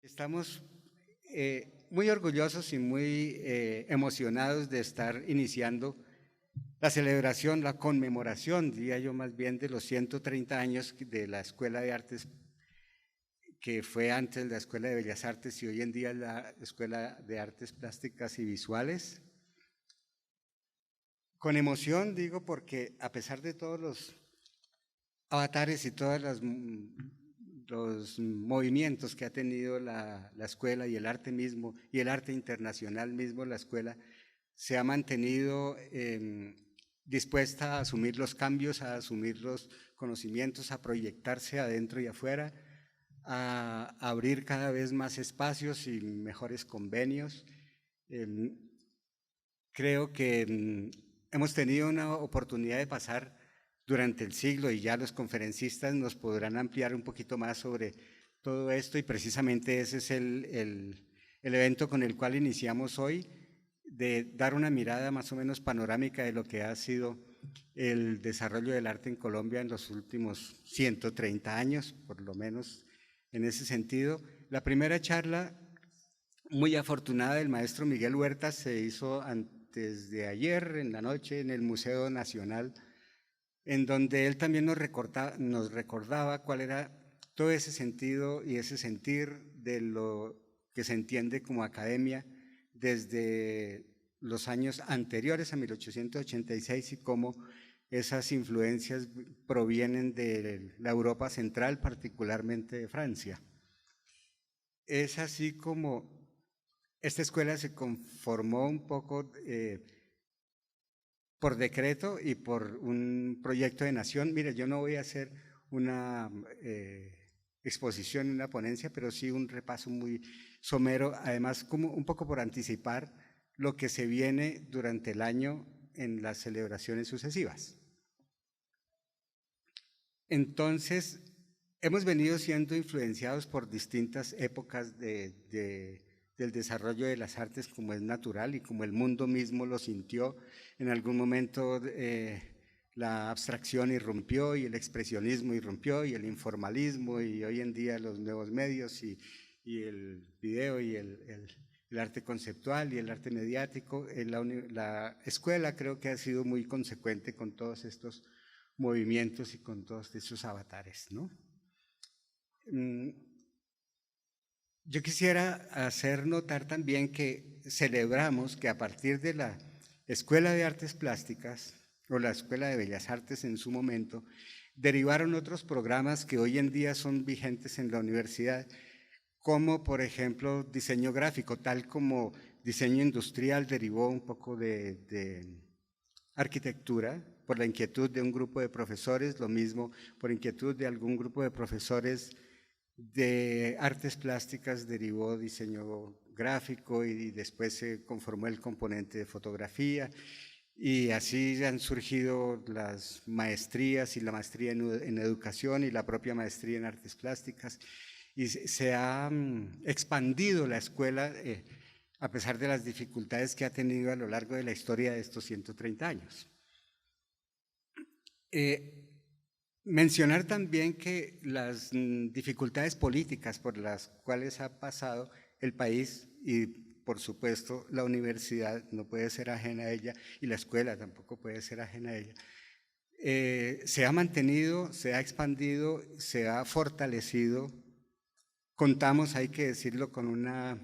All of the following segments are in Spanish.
Estamos muy orgullosos y muy emocionados de estar iniciando la celebración, la conmemoración, diría yo más bien, de los 130 años de la Escuela de Artes, que fue antes la Escuela de Bellas Artes y hoy en día la Escuela de Artes Plásticas y Visuales. Con emoción digo porque a pesar de todos los avatares y todos los movimientos que ha tenido la escuela y el arte mismo, y el arte internacional mismo, la escuela se ha mantenido dispuesta a asumir los cambios, a asumir los conocimientos, a proyectarse adentro y afuera, a abrir cada vez más espacios y mejores convenios. Creo que hemos tenido una oportunidad de pasar durante el siglo y ya los conferencistas nos podrán ampliar un poquito más sobre todo esto y precisamente ese es el evento con el cual iniciamos hoy, de dar una mirada más o menos panorámica de lo que ha sido el desarrollo del arte en Colombia en los últimos 130 años, por lo menos en ese sentido. La primera charla muy afortunada del maestro Miguel Huertas se hizo antes de ayer en la noche en el Museo Nacional, en donde él también nos recordaba cuál era todo ese sentido y ese sentir de lo que se entiende como academia desde los años anteriores a 1886 y cómo esas influencias provienen de la Europa central, particularmente de Francia. Es así como esta escuela se conformó un poco por decreto y por un proyecto de nación. Mire, yo no voy a hacer una exposición, una ponencia, pero sí un repaso muy somero, además como un poco por anticipar lo que se viene durante el año en las celebraciones sucesivas. Entonces, hemos venido siendo influenciados por distintas épocas del desarrollo de las artes como es natural y como el mundo mismo lo sintió. En algún momento la abstracción irrumpió y el expresionismo irrumpió y el informalismo y hoy en día los nuevos medios y el video y el arte conceptual y el arte mediático. La escuela creo que ha sido muy consecuente con todos estos movimientos y con todos estos avatares, ¿no? Yo quisiera hacer notar también que celebramos que a partir de la Escuela de Artes Plásticas o la Escuela de Bellas Artes en su momento, derivaron otros programas que hoy en día son vigentes en la universidad, como por ejemplo diseño gráfico, tal como diseño industrial derivó un poco de arquitectura, por la inquietud de un grupo de profesores, lo mismo por inquietud de algún grupo de profesores de artes plásticas derivó diseño gráfico y después se conformó el componente de fotografía y así han surgido las maestrías y la maestría en educación y la propia maestría en artes plásticas y se ha expandido la escuela a pesar de las dificultades que ha tenido a lo largo de la historia de estos 130 años. Mencionar también que las dificultades políticas por las cuales ha pasado el país y por supuesto la universidad no puede ser ajena a ella y la escuela tampoco puede ser ajena a ella, se ha mantenido, se ha expandido, se ha fortalecido. Contamos, hay que decirlo, con una,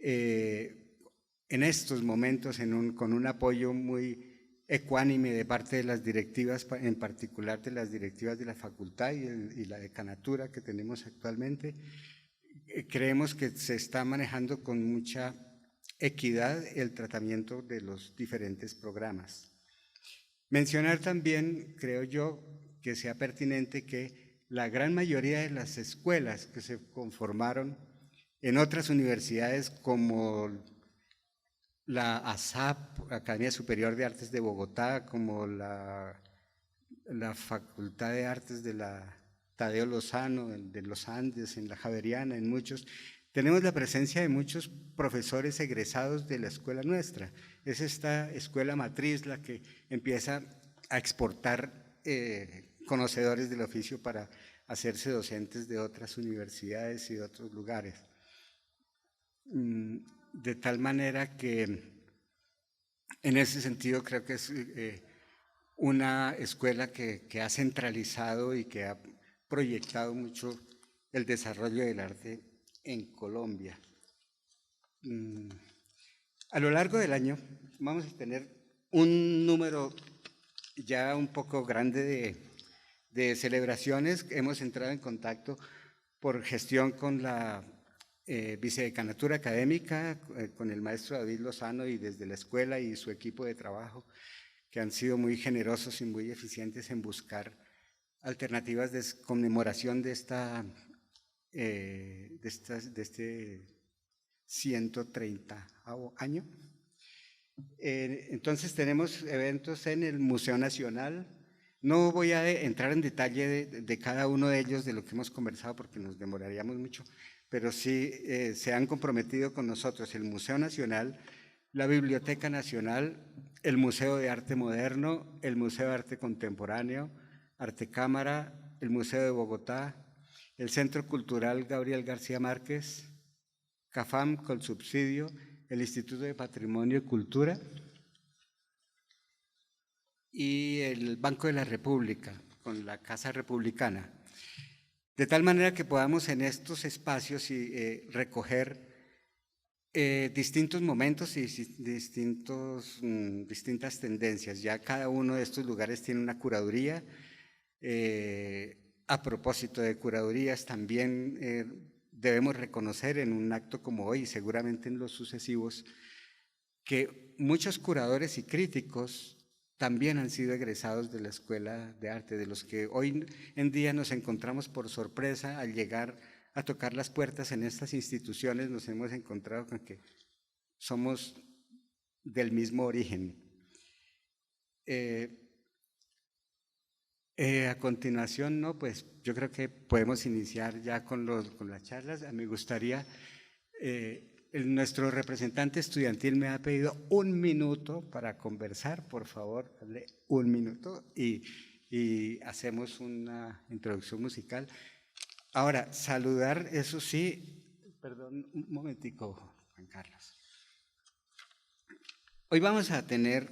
en estos momentos, con un apoyo muy ecuánime de parte de las directivas, en particular de las directivas de la facultad y la decanatura que tenemos actualmente. Creemos que se está manejando con mucha equidad el tratamiento de los diferentes programas. Mencionar también, creo yo, que sea pertinente que la gran mayoría de las escuelas que se conformaron en otras universidades como la ASAP, Academia Superior de Artes de Bogotá, como la Facultad de Artes de la Tadeo Lozano, de los Andes, en la Javeriana, en muchos, tenemos la presencia de muchos profesores egresados de la escuela nuestra. Es esta escuela matriz la que empieza a exportar conocedores del oficio para hacerse docentes de otras universidades y de otros lugares. de tal manera que en ese sentido creo que es una escuela que ha centralizado y que ha proyectado mucho el desarrollo del arte en Colombia. A lo largo del año vamos a tener un número ya un poco grande de celebraciones. Hemos entrado en contacto por gestión con la vicedecanatura académica, con el maestro David Lozano y desde la escuela y su equipo de trabajo, que han sido muy generosos y muy eficientes en buscar alternativas de conmemoración de este 130 año. Entonces tenemos eventos en el Museo Nacional. No voy a entrar en detalle de cada uno de ellos, de lo que hemos conversado, porque nos demoraríamos mucho, pero sí se han comprometido con nosotros el Museo Nacional, la Biblioteca Nacional, el Museo de Arte Moderno, el Museo de Arte Contemporáneo, Arte Cámara, el Museo de Bogotá, el Centro Cultural Gabriel García Márquez, CAFAM con subsidio, el Instituto de Patrimonio y Cultura y el Banco de la República con la Casa Republicana. De tal manera que podamos en estos espacios recoger distintos momentos y distintas tendencias. Ya cada uno de estos lugares tiene una curaduría. A propósito de curadurías, también debemos reconocer en un acto como hoy, y seguramente en los sucesivos, que muchos curadores y críticos también han sido egresados de la Escuela de Arte, de los que hoy en día nos encontramos por sorpresa al llegar a tocar las puertas en estas instituciones. Nos hemos encontrado con que somos del mismo origen. A continuación, no, pues yo creo que podemos iniciar ya con las charlas. Me gustaría, nuestro representante estudiantil me ha pedido 1 minuto para conversar. Por favor, dale 1 minuto y hacemos una introducción musical. Ahora, saludar, eso sí, perdón, un momentico, Juan Carlos. Hoy vamos a tener,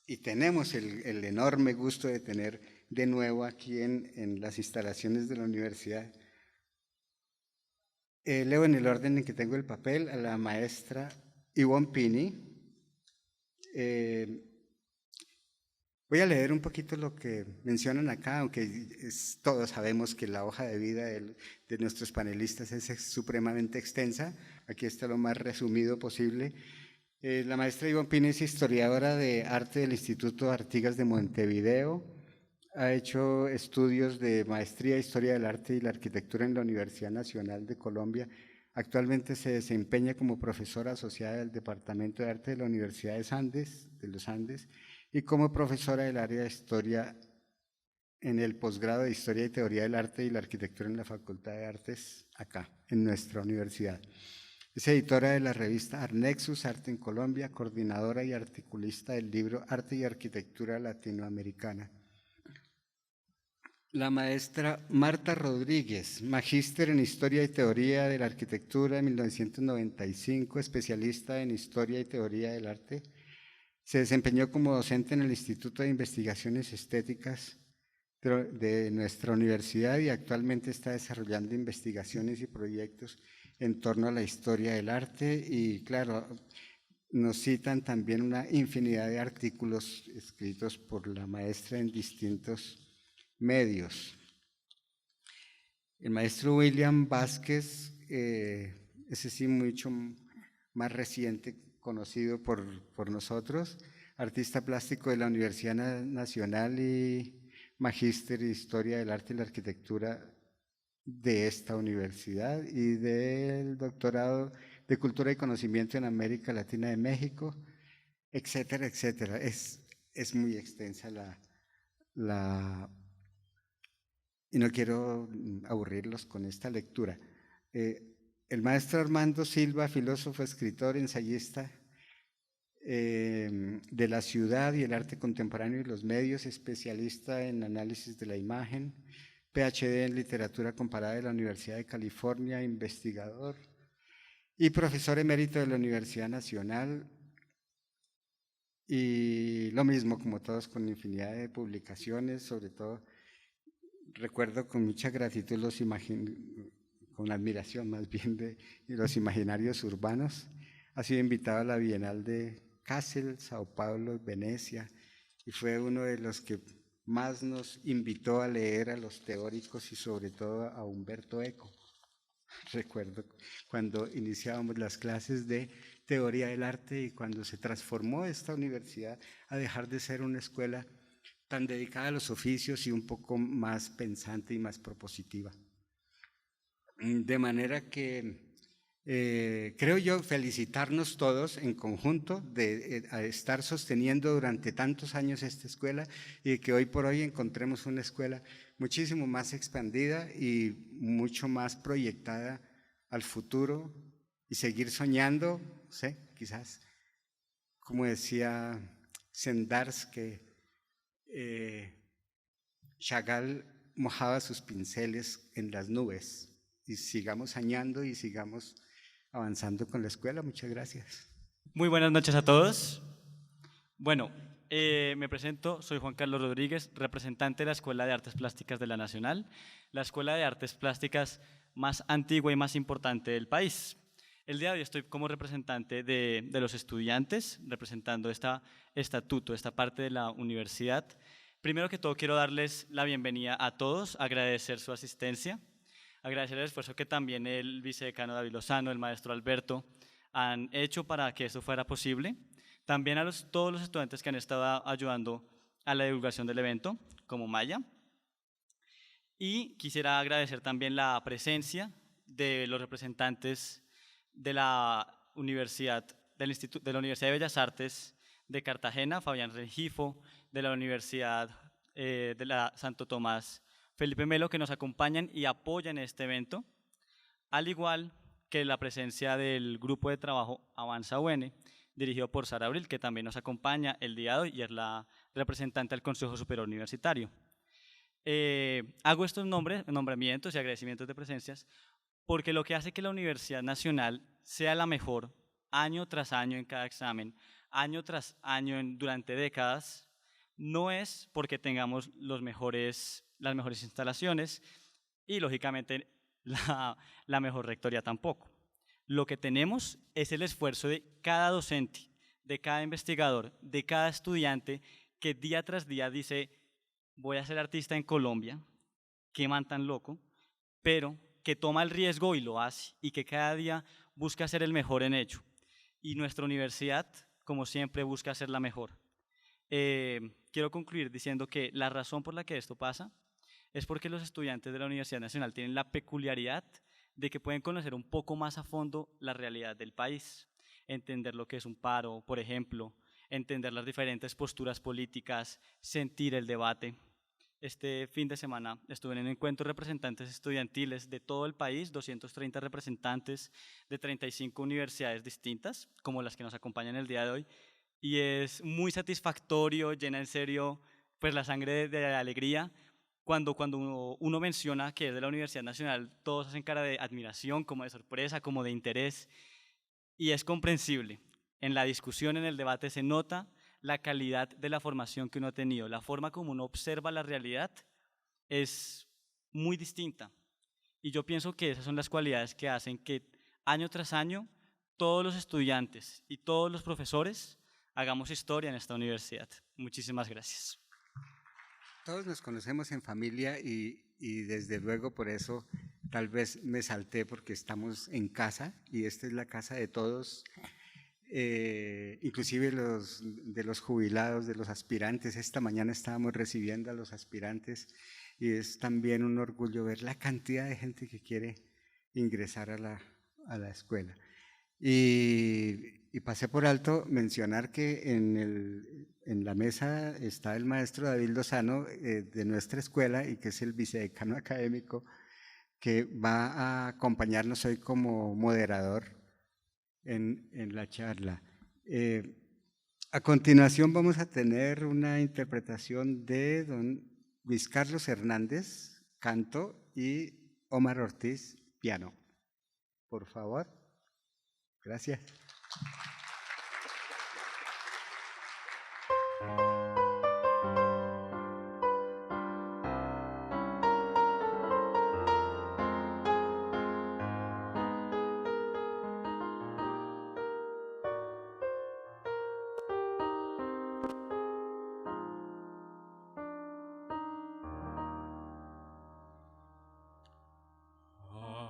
y tenemos el enorme gusto de tener de nuevo aquí en las instalaciones de la universidad, leo en el orden en que tengo el papel, a la maestra Ivonne Pini. Voy a leer un poquito lo que mencionan acá, aunque todos sabemos que la hoja de vida de nuestros panelistas es supremamente extensa. Aquí está lo más resumido posible. La maestra Ivonne Pini es historiadora de arte del Instituto Artigas de Montevideo. Ha hecho estudios de maestría en Historia del Arte y la Arquitectura en la Universidad Nacional de Colombia. Actualmente se desempeña como profesora asociada del Departamento de Arte de la Universidad de los Andes y como profesora del área de Historia en el posgrado de Historia y Teoría del Arte y la Arquitectura en la Facultad de Artes, acá, en nuestra universidad. Es editora de la revista Arnexus, Arte en Colombia, coordinadora y articulista del libro Arte y Arquitectura Latinoamericana. La maestra Marta Rodríguez, magíster en Historia y Teoría de la Arquitectura en 1995, especialista en Historia y Teoría del Arte. Se desempeñó como docente en el Instituto de Investigaciones Estéticas de nuestra universidad y actualmente está desarrollando investigaciones y proyectos en torno a la historia del arte y, claro, nos citan también una infinidad de artículos escritos por la maestra en distintos medios. El maestro William Vázquez, ese sí mucho más reciente, conocido por nosotros, artista plástico de la Universidad Nacional y magíster en Historia del Arte y la Arquitectura de esta universidad y del doctorado de Cultura y Conocimiento en América Latina de México, etcétera, etcétera. Es muy extensa y no quiero aburrirlos con esta lectura. El maestro Armando Silva, filósofo, escritor, ensayista de la ciudad y el arte contemporáneo y los medios, especialista en análisis de la imagen, PhD en literatura comparada de la Universidad de California, investigador y profesor emérito de la Universidad Nacional, y lo mismo como todos, con infinidad de publicaciones. Sobre todo recuerdo con mucha gratitud con admiración más bien, de los imaginarios urbanos. Ha sido invitado a la Bienal de Kassel, Sao Paulo, Venecia, y fue uno de los que más nos invitó a leer a los teóricos y sobre todo a Humberto Eco. Recuerdo cuando iniciábamos las clases de teoría del arte y cuando se transformó esta universidad a dejar de ser una escuela tan dedicada a los oficios y un poco más pensante y más propositiva. De manera que creo yo felicitarnos todos en conjunto de estar sosteniendo durante tantos años esta escuela y de que hoy por hoy encontremos una escuela muchísimo más expandida y mucho más proyectada al futuro y seguir soñando, ¿sí? Quizás, como decía Sendars, que Chagall mojaba sus pinceles en las nubes, y sigamos soñando y sigamos avanzando con la escuela. Muchas gracias. Muy buenas noches a todos. Bueno, me presento, soy Juan Carlos Rodríguez, representante de la Escuela de Artes Plásticas de la Nacional, la escuela de artes plásticas más antigua y más importante del país. El día de hoy estoy como representante de los estudiantes, representando esta estatuto, esta parte de la universidad. Primero que todo, quiero darles la bienvenida a todos, agradecer su asistencia, agradecer el esfuerzo que también el vicedecano David Lozano, el maestro Alberto, han hecho para que esto fuera posible. También a todos los estudiantes que han estado ayudando a la divulgación del evento, como Maya. Y quisiera agradecer también la presencia de los representantes de la Universidad, de la Universidad de Bellas Artes de Cartagena, Fabián Rengifo, de la Universidad de la Santo Tomás, Felipe Melo, que nos acompañan y apoyan este evento, al igual que la presencia del grupo de trabajo Avanza UN, dirigido por Sara Abril, que también nos acompaña el día de hoy y es la representante del Consejo Superior Universitario. Hago estos nombramientos y agradecimientos de presencias porque lo que hace que la Universidad Nacional sea la mejor año tras año en cada examen, año tras año durante décadas, no es porque tengamos las mejores instalaciones y lógicamente la mejor rectoría tampoco. Lo que tenemos es el esfuerzo de cada docente, de cada investigador, de cada estudiante que día tras día dice: voy a ser artista en Colombia, qué man tan loco, pero que toma el riesgo y lo hace, y que cada día busca ser el mejor en ello. Y nuestra universidad, como siempre, busca ser la mejor. Quiero concluir diciendo que la razón por la que esto pasa es porque los estudiantes de la Universidad Nacional tienen la peculiaridad de que pueden conocer un poco más a fondo la realidad del país, entender lo que es un paro, por ejemplo, entender las diferentes posturas políticas, sentir el debate. Este fin de semana estuve en un encuentro de representantes estudiantiles de todo el país, 230 representantes de 35 universidades distintas, como las que nos acompañan el día de hoy, y es muy satisfactorio, llena en serio pues la sangre de alegría cuando uno menciona que es de la Universidad Nacional. Todos hacen cara de admiración, como de sorpresa, como de interés, y es comprensible. En la discusión, en el debate, se nota la calidad de la formación que uno ha tenido, la forma como uno observa la realidad es muy distinta. Y yo pienso que esas son las cualidades que hacen que año tras año todos los estudiantes y todos los profesores hagamos historia en esta universidad. Muchísimas gracias. Todos nos conocemos en familia y desde luego por eso tal vez me salté, porque estamos en casa y esta es la casa de todos, inclusive de los jubilados, de los aspirantes. Esta mañana estábamos recibiendo a los aspirantes y es también un orgullo ver la cantidad de gente que quiere ingresar a la escuela. Y pasé por alto mencionar que en la mesa está el maestro David Lozano, de nuestra escuela, y que es el vicedecano académico, que va a acompañarnos hoy como moderador en la charla. A continuación vamos a tener una interpretación de don Luis Carlos Hernández, canto, y Omar Ortiz, piano. Por favor. Gracias.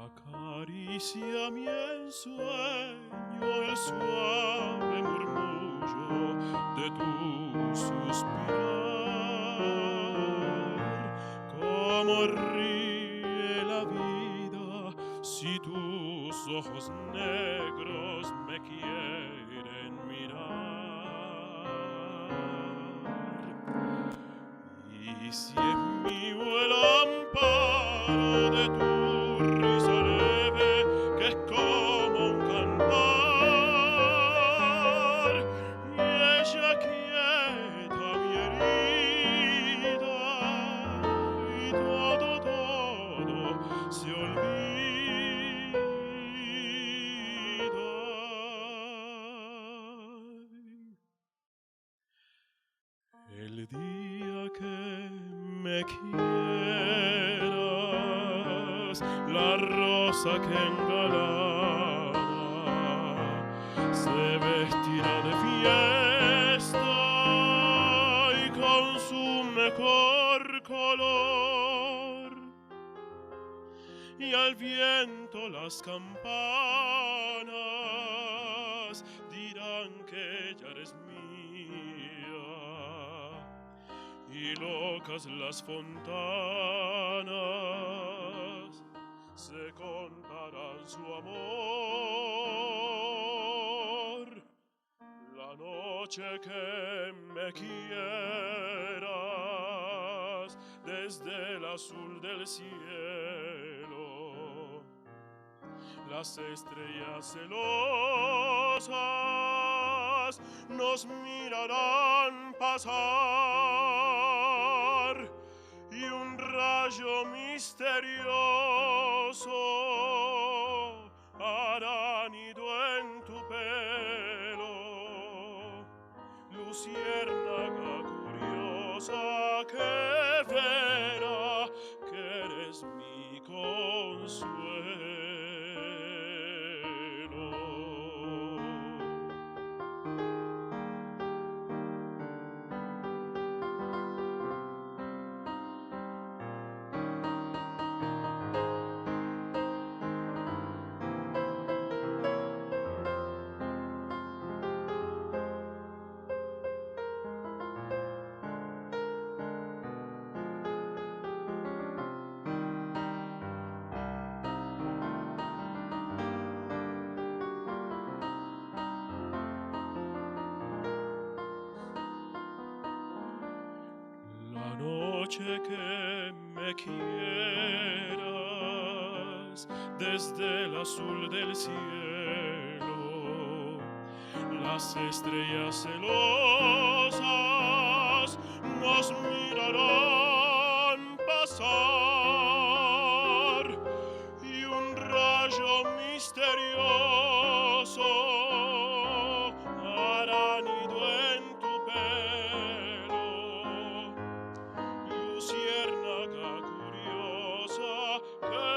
Acaricia mi ensueño el suave murmullo de tu suspirar. Cómo ríe la vida si tus ojos negros me quieren mirar. Y si en mío el amparo de tu risa leve, que es como un cantar, y ella quieta mi herida, y todo se olvida. El día que me quieras, la rosa que engalana se vestirá de fiesta y con su mejor color, y al viento las campanas dirán que ella eres mía, y locas las fontanas se contarán su amor. La noche que me quieras, desde el azul del cielo, las estrellas celosas nos mirarán pasar, y un rayo misterioso hará nido en tu pelo, luciérnaga curiosa que verá que eres mi consuelo. La noche que me quieras, desde el azul del cielo, las estrellas celosas nos mirarán pasar, y un rayo misterioso hará nido en tu pelo, luciérnaga curiosa que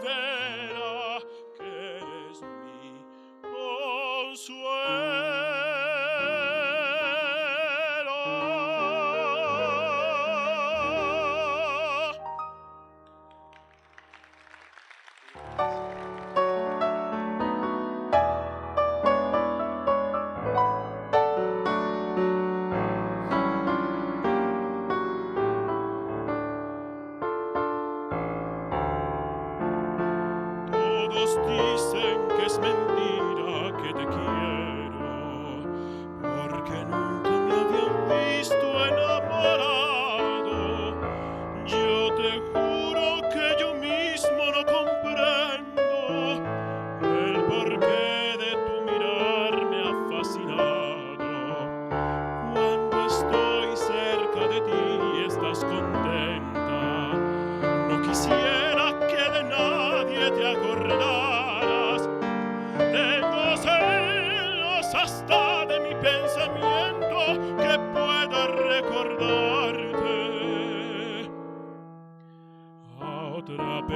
verá que eres mi consuelo. Todos dicen que es mentira que te quiero, porque nunca me habían visto enamorado. Yo te juro que yo mismo no comprendo el porqué de tu mirar me ha fascinado. Cuando estoy cerca de ti estás contenta, no quisiera que de nadie te acordaras. Tengo sed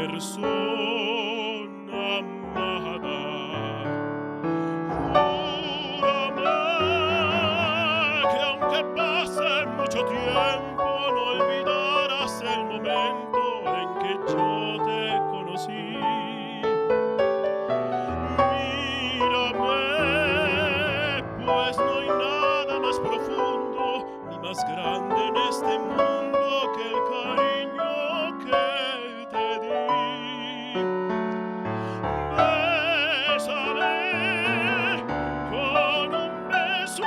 persona amada. Júrame que aunque pase mucho tiempo, no olvidarás el momento en que yo te conocí. Mírame, pues no hay nada más profundo ni más grande en este mundo que el cariño que te di. Bésame con un beso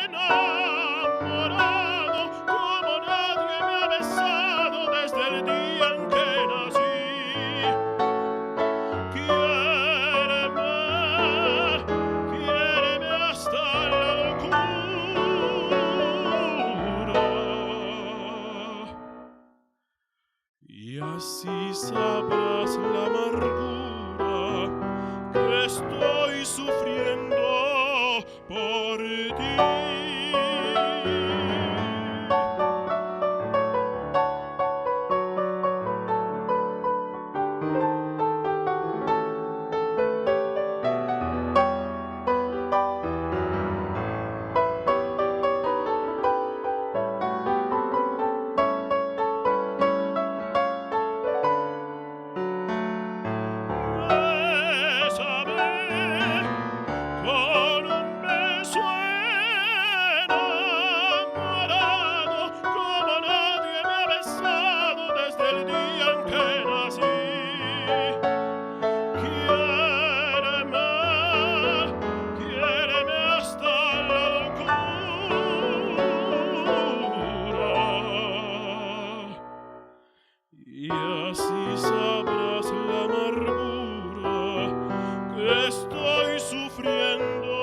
enamorado, como nadie me ha besado desde el día en que nací. Quiéreme hasta la locura, y así sabrás la amargura que estoy sufriendo por ti. Bésame con un beso enamorado, como nadie me ha besado desde el día en que nací. Quiéreme hasta la locura, y así sabrás la amargura que estoy sufriendo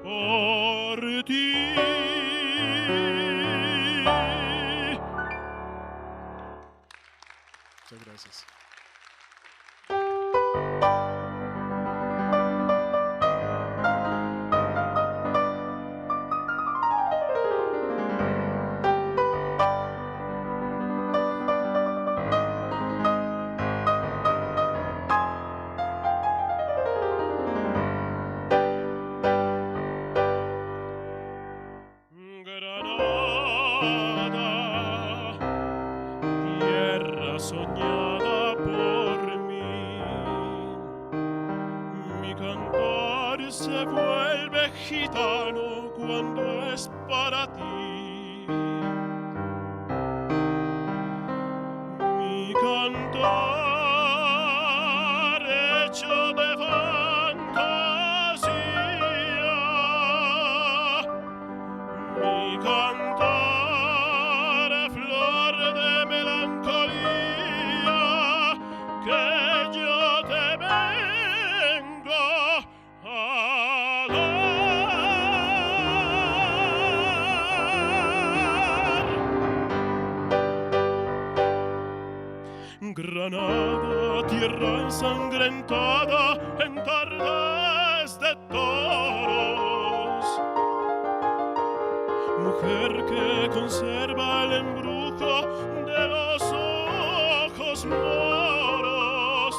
por ti. Muchas gracias. Granada, tierra soñada por mí, mi cantar se vuelve gitano cuando es para ti. Mi cantar hecho de fantasía, mi cantar flor de melancolía, que yo te vengo a dar. Granada, tierra ensangrentada en tardes de toros, mujer que conserva el embrujo de los ojos moros,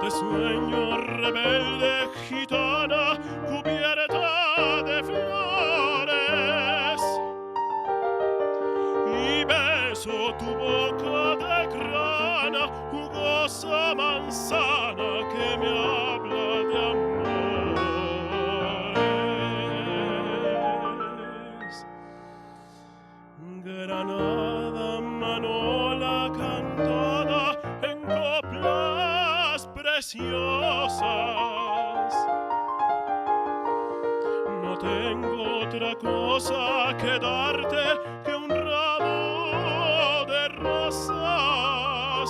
de sueño rebelde gitana cubierta de flores, y beso tu boca de grana, jugosa manzana que me habla de amores. Granada, manola cantada en coplas preciosas, no tengo otra cosa que darte que un ramo de rosas,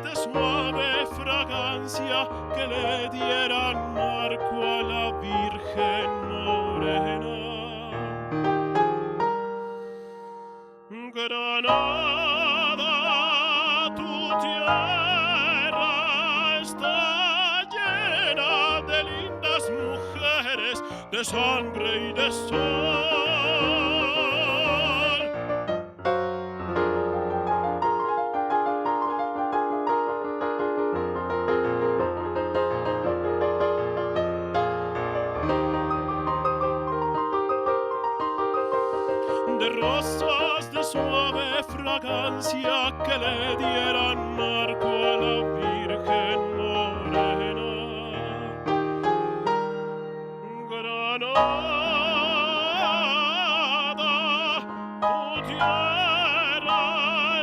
de suave fragancia que le dieran marco a la Virgen morena. Granada, tu tierra está llena de lindas mujeres, de sangre y de sol. fragancia que le dieran marco a la Virgen morena. Granada, tu tierra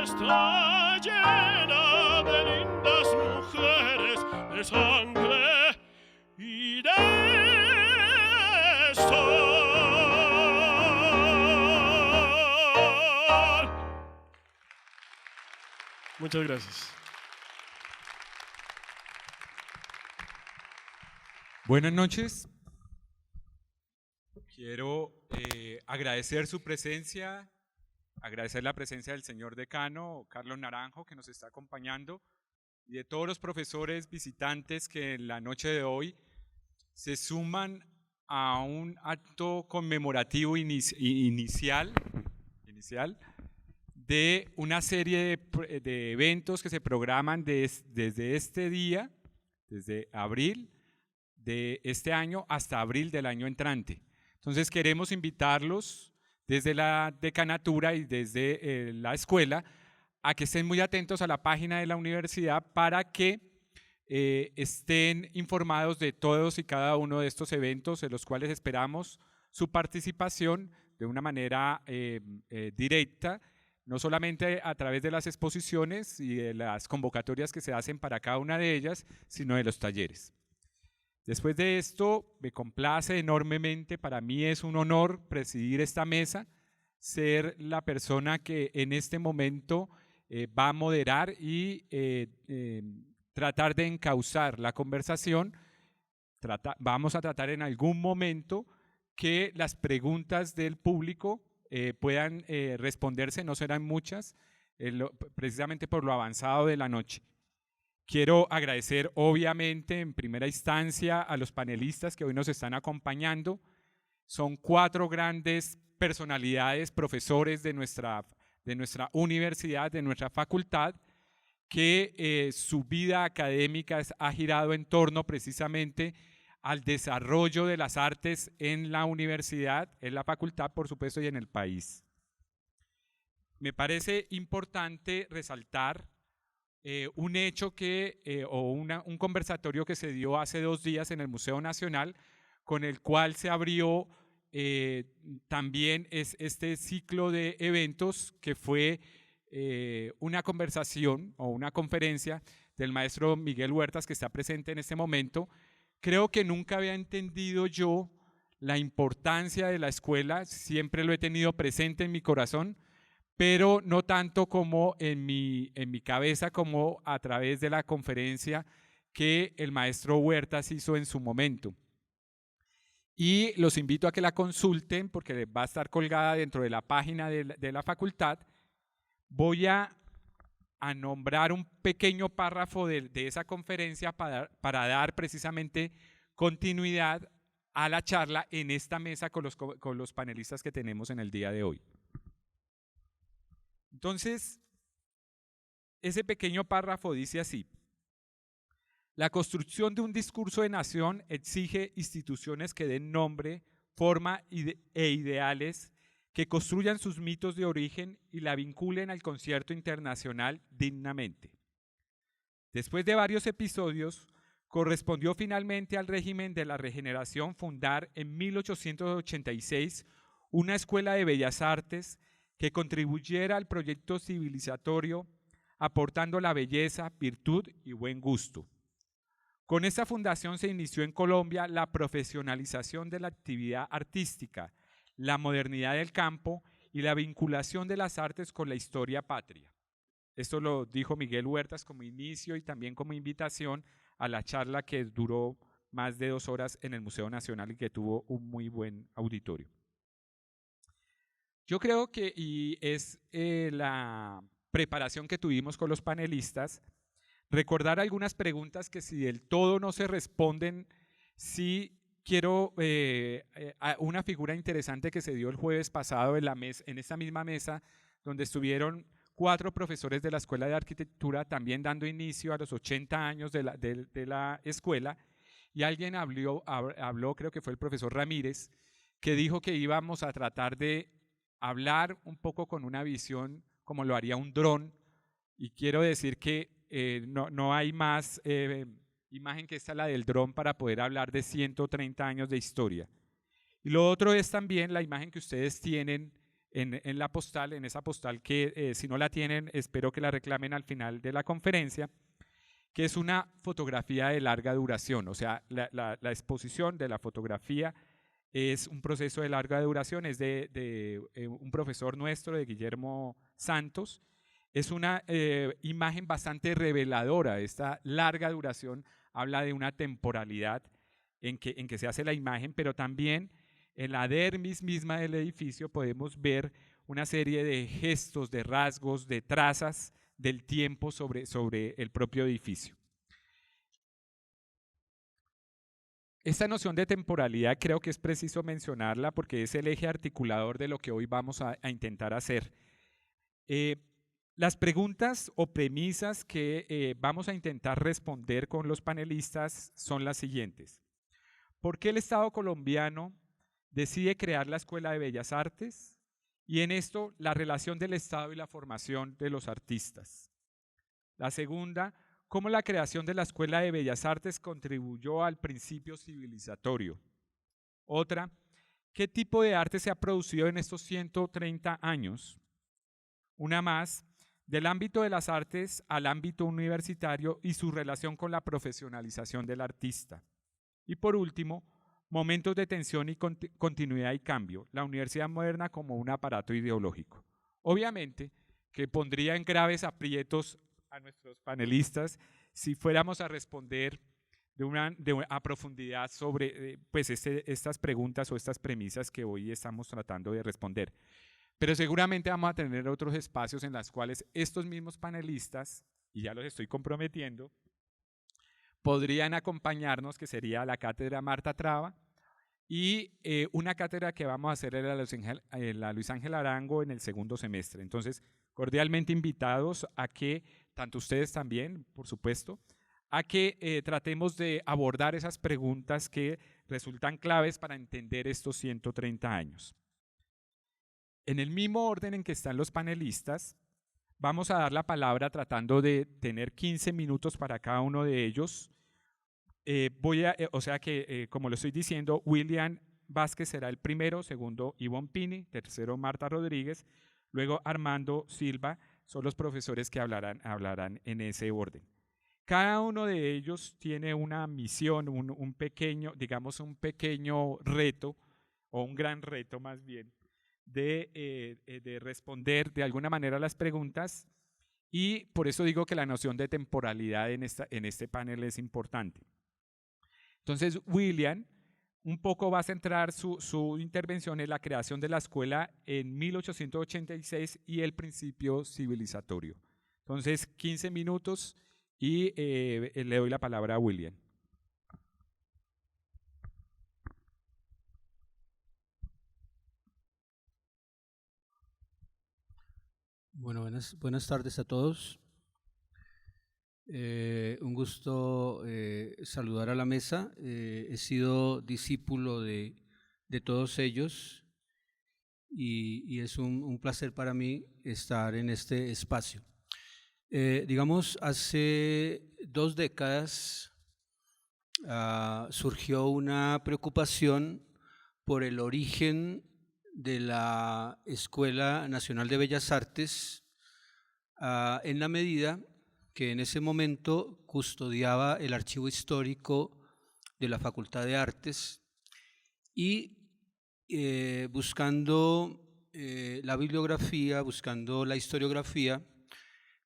está llena de lindas mujeres, de sangre y de sol. Muchas gracias. Buenas noches. Quiero agradecer su presencia, agradecer la presencia del señor decano, Carlos Naranjo, que nos está acompañando, y de todos los profesores visitantes que en la noche de hoy se suman a un acto conmemorativo inicial de una serie de eventos que se programan desde este día, desde abril de este año hasta abril del año entrante. Entonces queremos invitarlos desde la decanatura y desde la escuela a que estén muy atentos a la página de la universidad para que estén informados de todos y cada uno de estos eventos en los cuales esperamos su participación de una manera directa, no solamente a través de las exposiciones y de las convocatorias que se hacen para cada una de ellas, sino de los talleres. Después de esto, me complace enormemente, para mí es un honor presidir esta mesa, ser la persona que en este momento va a moderar y tratar de encauzar la conversación. Vamos a tratar en algún momento que las preguntas del público puedan responderse, no serán muchas, precisamente por lo avanzado de la noche. Quiero agradecer obviamente en primera instancia a los panelistas que hoy nos están acompañando. Son 4 grandes personalidades, profesores de nuestra universidad, de nuestra facultad, que su vida académica ha girado en torno precisamente al desarrollo de las artes en la universidad, en la facultad, por supuesto, y en el país. Me parece importante resaltar un hecho un conversatorio que se dio hace 2 días en el Museo Nacional, con el cual se abrió también este ciclo de eventos que fue una conversación o una conferencia del maestro Miguel Huertas, que está presente en este momento. Creo que nunca había entendido yo la importancia de la escuela, siempre lo he tenido presente en mi corazón, pero no tanto como en mi cabeza, como a través de la conferencia que el maestro Huertas hizo en su momento. Y los invito a que la consulten porque va a estar colgada dentro de la página de la facultad. Voy a nombrar un pequeño párrafo de esa conferencia para dar precisamente continuidad a la charla en esta mesa con los panelistas que tenemos en el día de hoy. Entonces, ese pequeño párrafo dice así: la construcción de un discurso de nación exige instituciones que den nombre, forma e ideales, que construyan sus mitos de origen y la vinculen al concierto internacional dignamente. Después de varios episodios, correspondió finalmente al régimen de la regeneración fundar en 1886 una escuela de bellas artes que contribuyera al proyecto civilizatorio, aportando la belleza, virtud y buen gusto. Con esta fundación se inició en Colombia la profesionalización de la actividad artística, la modernidad del campo y la vinculación de las artes con la historia patria. Esto lo dijo Miguel Huertas como inicio y también como invitación a la charla que duró más de 2 horas en el Museo Nacional y que tuvo un muy buen auditorio. Yo creo que, y es la preparación que tuvimos con los panelistas, recordar algunas preguntas que si del todo no se responden, sí quiero una figura interesante que se dio el jueves pasado en esta misma mesa, donde estuvieron 4 profesores de la Escuela de Arquitectura también dando inicio a los 80 años de la escuela, y alguien habló, creo que fue el profesor Ramírez, que dijo que íbamos a tratar de hablar un poco con una visión como lo haría un dron. Y quiero decir que no hay más imagen que esta, la del dron, para poder hablar de 130 años de historia. Y lo otro es también la imagen que ustedes tienen en la postal, en esa postal que si no la tienen, espero que la reclamen al final de la conferencia, que es una fotografía de larga duración. O sea, la exposición de la fotografía es un proceso de larga duración, es de un profesor nuestro, de Guillermo Santos. Es una imagen bastante reveladora. Esta larga duración habla de una temporalidad en que se hace la imagen, pero también en la dermis misma del edificio podemos ver una serie de gestos, de rasgos, de trazas del tiempo sobre el propio edificio. Esta noción de temporalidad creo que es preciso mencionarla porque es el eje articulador de lo que hoy vamos a intentar hacer. Las preguntas o premisas que vamos a intentar responder con los panelistas son las siguientes. ¿Por qué el Estado colombiano decide crear la Escuela de Bellas Artes? Y en esto, la relación del Estado y la formación de los artistas. La segunda, ¿cómo la creación de la Escuela de Bellas Artes contribuyó al principio civilizatorio? Otra, ¿qué tipo de arte se ha producido en estos 130 años? Una más, del ámbito de las artes al ámbito universitario y su relación con la profesionalización del artista. Y por último, momentos de tensión y continuidad y cambio, la universidad moderna como un aparato ideológico. Obviamente que pondría en graves aprietos a nuestros panelistas si fuéramos a responder a profundidad sobre pues estas preguntas o estas premisas que hoy estamos tratando de responder. Pero seguramente vamos a tener otros espacios en los cuales estos mismos panelistas, y ya los estoy comprometiendo, podrían acompañarnos, que sería la cátedra Marta Traba, y una cátedra que vamos a hacer en la Luis Ángel Arango en el segundo semestre. Entonces, cordialmente invitados a que, tanto ustedes también, por supuesto, a que tratemos de abordar esas preguntas que resultan claves para entender estos 130 años. En el mismo orden en que están los panelistas, vamos a dar la palabra tratando de tener 15 minutos para cada uno de ellos. Como lo estoy diciendo, William Vázquez será el primero, segundo Ivonne Pini, tercero Marta Rodríguez, luego Armando Silva, son los profesores que hablarán en ese orden. Cada uno de ellos tiene una misión, un pequeño reto, o un gran reto más bien, de responder de alguna manera las preguntas, y por eso digo que la noción de temporalidad en este panel es importante. Entonces, William un poco va a centrar su intervención en la creación de la escuela en 1886 y el principio civilizatorio. Entonces, 15 minutos y le doy la palabra a William. Bueno, buenas tardes a todos. Un gusto saludar a la mesa. He sido discípulo de todos ellos y es un placer para mí estar en este espacio. Digamos, hace 2 décadas surgió una preocupación por el origen de la Escuela Nacional de Bellas Artes, en la medida que en ese momento custodiaba el archivo histórico de la Facultad de Artes y buscando la bibliografía, buscando la historiografía,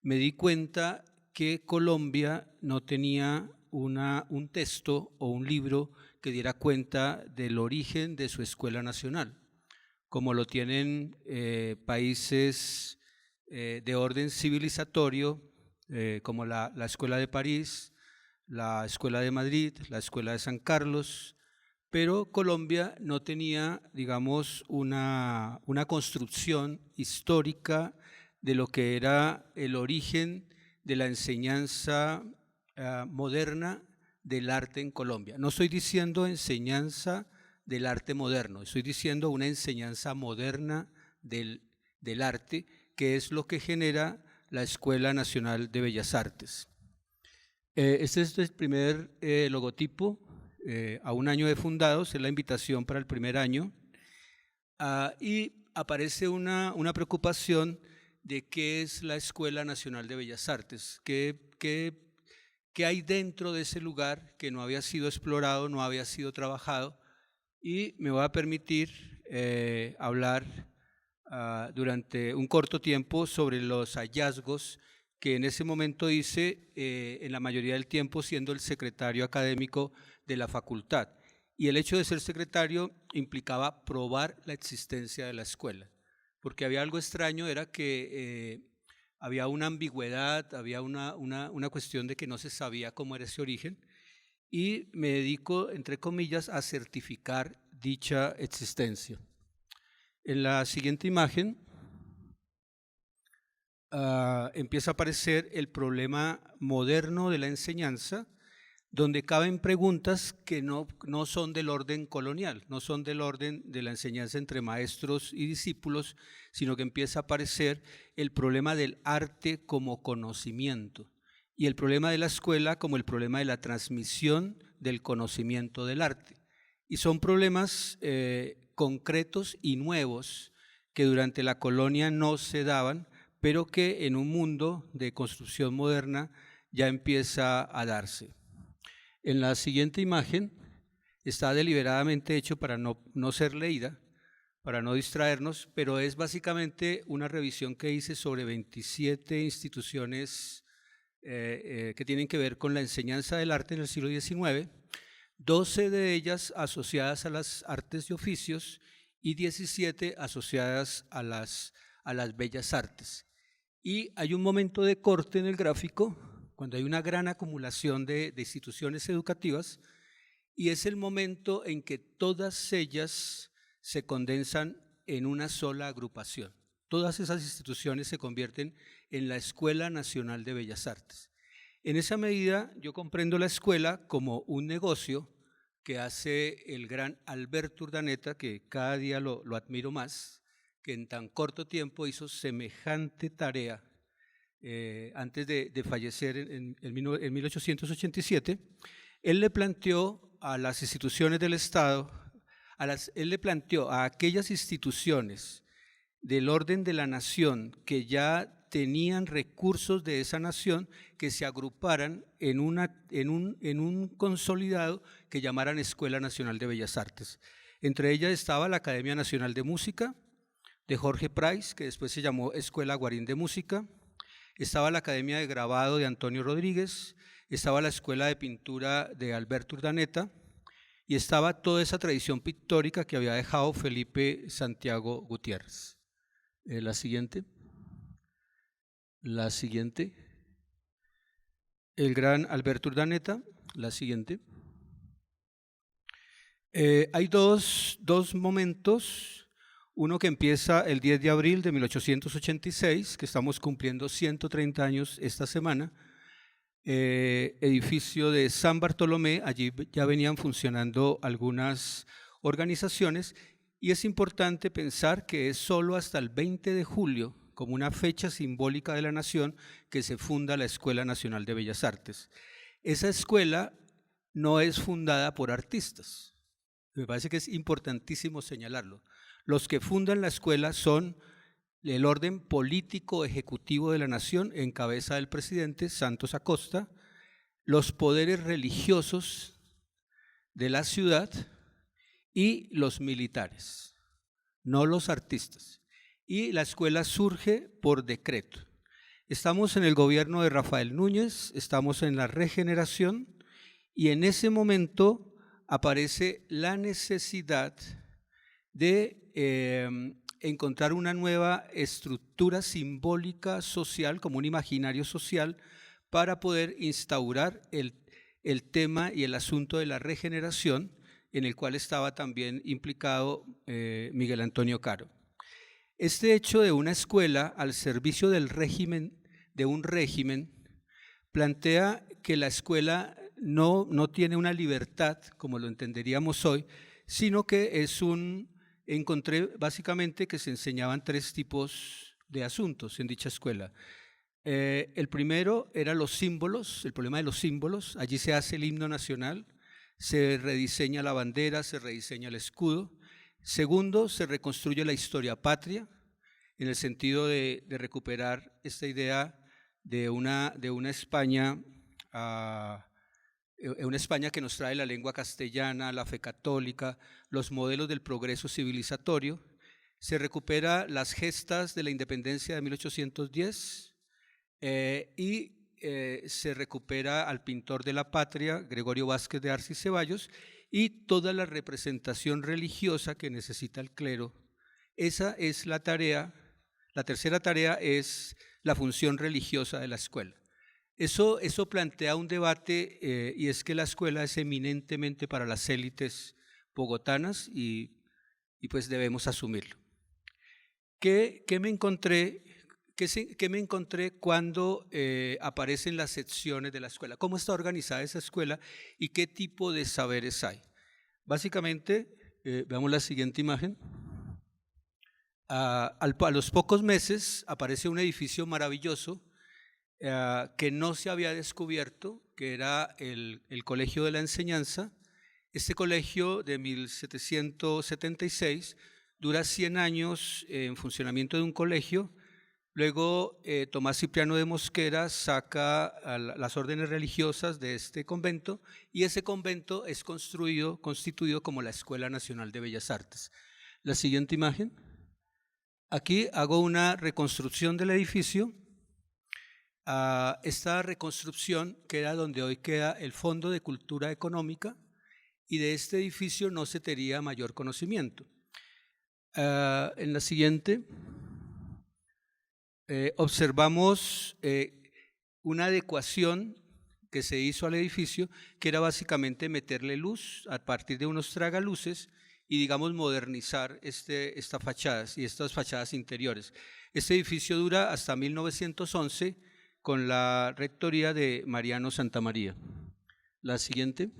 me di cuenta que Colombia no tenía un texto o un libro que diera cuenta del origen de su escuela nacional, como lo tienen países de orden civilizatorio, como la Escuela de París, la Escuela de Madrid, la Escuela de San Carlos, pero Colombia no tenía, digamos, una construcción histórica de lo que era el origen de la enseñanza moderna del arte en Colombia. No estoy diciendo enseñanza del arte moderno, estoy diciendo una enseñanza moderna del arte que es lo que genera la Escuela Nacional de Bellas Artes. Este es el primer logotipo, a un año de fundados, es la invitación para el primer año, y aparece una preocupación de qué es la Escuela Nacional de Bellas Artes, qué hay dentro de ese lugar que no había sido explorado, no había sido trabajado, y me voy a permitir hablar durante un corto tiempo sobre los hallazgos que en ese momento hice, en la mayoría del tiempo siendo el secretario académico de la facultad. Y el hecho de ser secretario implicaba probar la existencia de la escuela, porque había algo extraño, era que había una ambigüedad, había una cuestión de que no se sabía cómo era ese origen, y me dedico, entre comillas, a certificar dicha existencia. En la siguiente imagen empieza a aparecer el problema moderno de la enseñanza, donde caben preguntas que no son del orden colonial, no son del orden de la enseñanza entre maestros y discípulos, sino que empieza a aparecer el problema del arte como conocimiento y el problema de la escuela como el problema de la transmisión del conocimiento del arte. Y son problemas concretos y nuevos que durante la colonia no se daban, pero que en un mundo de construcción moderna ya empieza a darse. En la siguiente imagen está deliberadamente hecho para no ser leída, para no distraernos, pero es básicamente una revisión que hice sobre 27 instituciones que tienen que ver con la enseñanza del arte en el siglo XIX, 12 de ellas asociadas a las artes y oficios y 17 asociadas a las bellas artes. Y hay un momento de corte en el gráfico, cuando hay una gran acumulación de instituciones educativas, y es el momento en que todas ellas se condensan en una sola agrupación. Todas esas instituciones se convierten en la Escuela Nacional de Bellas Artes. En esa medida, yo comprendo la escuela como un negocio que hace el gran Alberto Urdaneta, que cada día lo admiro más, que en tan corto tiempo hizo semejante tarea antes de fallecer en 1887. Él le planteó a las instituciones del Estado, él le planteó a aquellas instituciones del orden de la nación que ya tenían recursos de esa nación, que se agruparan en un consolidado que llamaran Escuela Nacional de Bellas Artes. Entre ellas estaba la Academia Nacional de Música, de Jorge Price, que después se llamó Escuela Guarín de Música, estaba la Academia de Grabado de Antonio Rodríguez, estaba la Escuela de Pintura de Alberto Urdaneta, y estaba toda esa tradición pictórica que había dejado Felipe Santiago Gutiérrez. La siguiente. El gran Alberto Urdaneta. La siguiente. Hay dos momentos. Uno que empieza el 10 de abril de 1886, que estamos cumpliendo 130 años esta semana. Edificio de San Bartolomé, allí ya venían funcionando algunas organizaciones, y es importante pensar que es solo hasta el 20 de julio, como una fecha simbólica de la nación, que se funda la Escuela Nacional de Bellas Artes. Esa escuela no es fundada por artistas, me parece que es importantísimo señalarlo. Los que fundan la escuela son el orden político ejecutivo de la nación, en cabeza del presidente Santos Acosta, los poderes religiosos de la ciudad y los militares, no los artistas. Y la escuela surge por decreto. Estamos en el gobierno de Rafael Núñez, estamos en la regeneración, y en ese momento aparece la necesidad de encontrar una nueva estructura simbólica social, como un imaginario social, para poder instaurar el tema y el asunto de la regeneración, en el cual estaba también implicado Miguel Antonio Caro. Este hecho de una escuela al servicio del régimen, de un régimen, plantea que la escuela no tiene una libertad, como lo entenderíamos hoy, sino que encontré básicamente que se enseñaban tres tipos de asuntos en dicha escuela. El primero era los símbolos, el problema de los símbolos. Allí se hace el himno nacional, se rediseña la bandera, se rediseña el escudo. Segundo, se reconstruye la historia patria, en el sentido de recuperar esta idea de una España, una España que nos trae la lengua castellana, la fe católica, los modelos del progreso civilizatorio. Se recupera las gestas de la independencia de 1810 se recupera al pintor de la patria, Gregorio Vázquez de Arce y Ceballos, y toda la representación religiosa que necesita el clero. Esa es la tarea. La tercera tarea es la función religiosa de la escuela. Eso plantea un debate y es que la escuela es eminentemente para las élites bogotanas y pues debemos asumirlo. ¿Qué me encontré cuando aparecen las secciones de la escuela? ¿Cómo está organizada esa escuela y qué tipo de saberes hay? Básicamente, veamos la siguiente imagen. A los pocos meses aparece un edificio maravilloso que no se había descubierto, que era el Colegio de la Enseñanza. Este colegio de 1776 dura 100 años en funcionamiento de un colegio. Luego Tomás Cipriano de Mosquera saca las órdenes religiosas de este convento y ese convento es constituido como la Escuela Nacional de Bellas Artes. La siguiente imagen. Aquí hago una reconstrucción del edificio. Esta reconstrucción queda donde hoy queda el Fondo de Cultura Económica y de este edificio no se tenía mayor conocimiento. En la siguiente observamos una adecuación que se hizo al edificio, que era básicamente meterle luz a partir de unos tragaluces y, digamos, modernizar estas fachadas interiores. Este edificio dura hasta 1911 con la rectoría de Mariano Santamaría. La siguiente.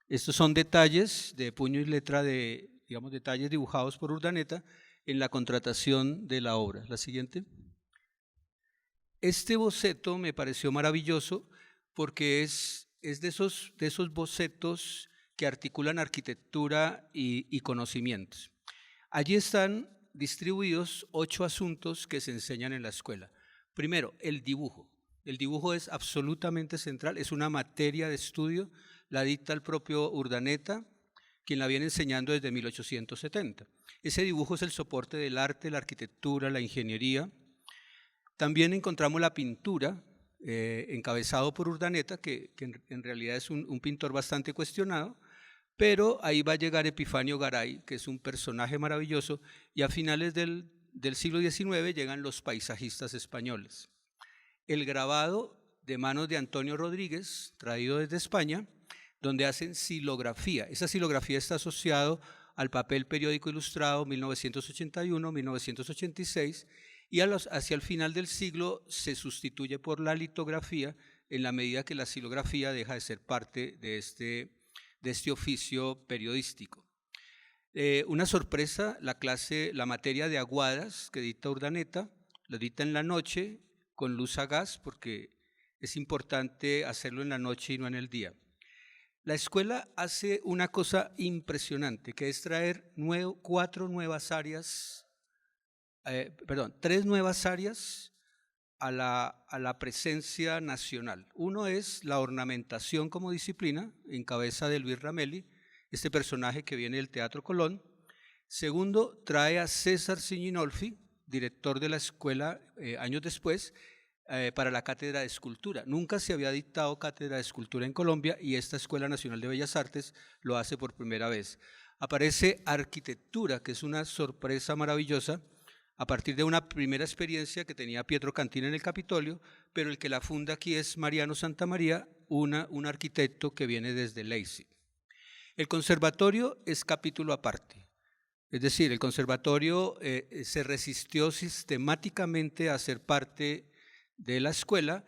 Estos son detalles de puño y letra, digamos, detalles dibujados por Urdaneta en la contratación de la obra. La siguiente. Este boceto me pareció maravilloso porque es de esos bocetos que articulan arquitectura y conocimientos. Allí están distribuidos 8 asuntos que se enseñan en la escuela. Primero, el dibujo. El dibujo es absolutamente central, es una materia de estudio, la dicta el propio Urdaneta, quien la viene enseñando desde 1870. Ese dibujo es el soporte del arte, la arquitectura, la ingeniería. También encontramos la pintura, encabezado por Urdaneta, que en realidad es un pintor bastante cuestionado, pero ahí va a llegar Epifanio Garay, que es un personaje maravilloso, y a finales del siglo XIX llegan los paisajistas españoles. El grabado de manos de Antonio Rodríguez, traído desde España, donde hacen silografía. Esa silografía está asociado al papel periódico ilustrado 1981-1986 y hacia el final del siglo se sustituye por la litografía en la medida que la silografía deja de ser parte de este oficio periodístico. Una sorpresa, la materia de aguadas que dicta Urdaneta, la dicta en la noche con luz a gas porque es importante hacerlo en la noche y no en el día. La escuela hace una cosa impresionante, que es traer 3 nuevas áreas a la presencia nacional. Uno es la ornamentación como disciplina, en cabeza de Luis Ramelli, este personaje que viene del Teatro Colón. Segundo, trae a César Ciñinolfi, director de la escuela años después, para la cátedra de escultura. Nunca se había dictado cátedra de escultura en Colombia y esta Escuela Nacional de Bellas Artes lo hace por primera vez. Aparece arquitectura, que es una sorpresa maravillosa, a partir de una primera experiencia que tenía Pietro Cantina en el Capitolio, pero el que la funda aquí es Mariano Santamaría, un arquitecto que viene desde Leipzig. El conservatorio es capítulo aparte, es decir, el conservatorio se resistió sistemáticamente a ser parte de la escuela.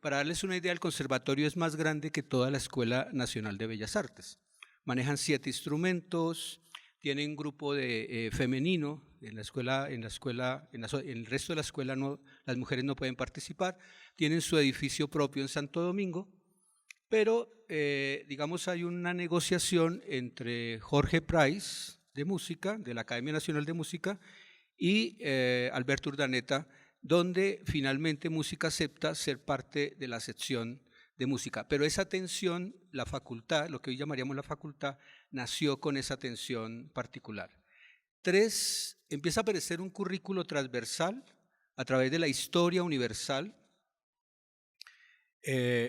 Para darles una idea, el conservatorio es más grande que toda la Escuela Nacional de Bellas Artes. Manejan 7 instrumentos, tienen un grupo femenino En el resto de la escuela las mujeres no pueden participar. Tienen su edificio propio en Santo Domingo, pero digamos hay una negociación entre Jorge Price de música, de la Academia Nacional de Música, y Alberto Urdaneta, donde finalmente música acepta ser parte de la sección de música. Pero esa tensión, la facultad, lo que hoy llamaríamos la facultad, nació con esa tensión particular. 3, empieza a aparecer un currículo transversal a través de la historia universal,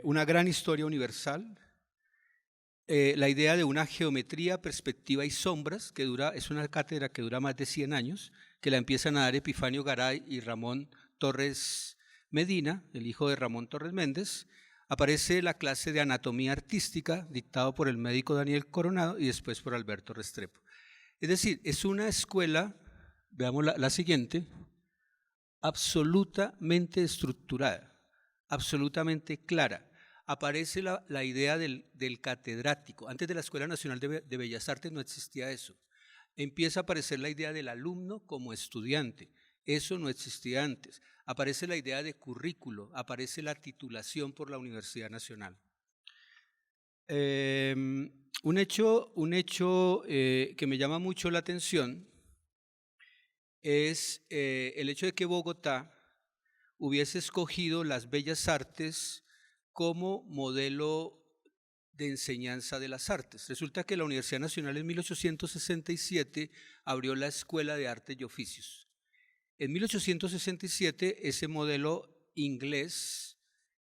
una gran historia universal, la idea de una geometría, perspectiva y sombras, que es una cátedra que dura más de 100 años, que la empiezan a dar Epifanio Garay y Ramón Torres Medina, el hijo de Ramón Torres Méndez. Aparece la clase de anatomía artística, dictado por el médico Daniel Coronado y después por Alberto Restrepo. Es decir, es una escuela, veamos la siguiente, absolutamente estructurada, absolutamente clara. Aparece la idea del catedrático. Antes de la Escuela Nacional de Bellas Artes no existía eso. Empieza a aparecer la idea del alumno como estudiante. Eso no existía antes. Aparece la idea de currículo, aparece la titulación por la Universidad Nacional. Un hecho que me llama mucho la atención es el hecho de que Bogotá hubiese escogido las bellas artes como modelo de enseñanza de las artes. Resulta que la Universidad Nacional en 1867 abrió la Escuela de Artes y Oficios. En 1867 ese modelo inglés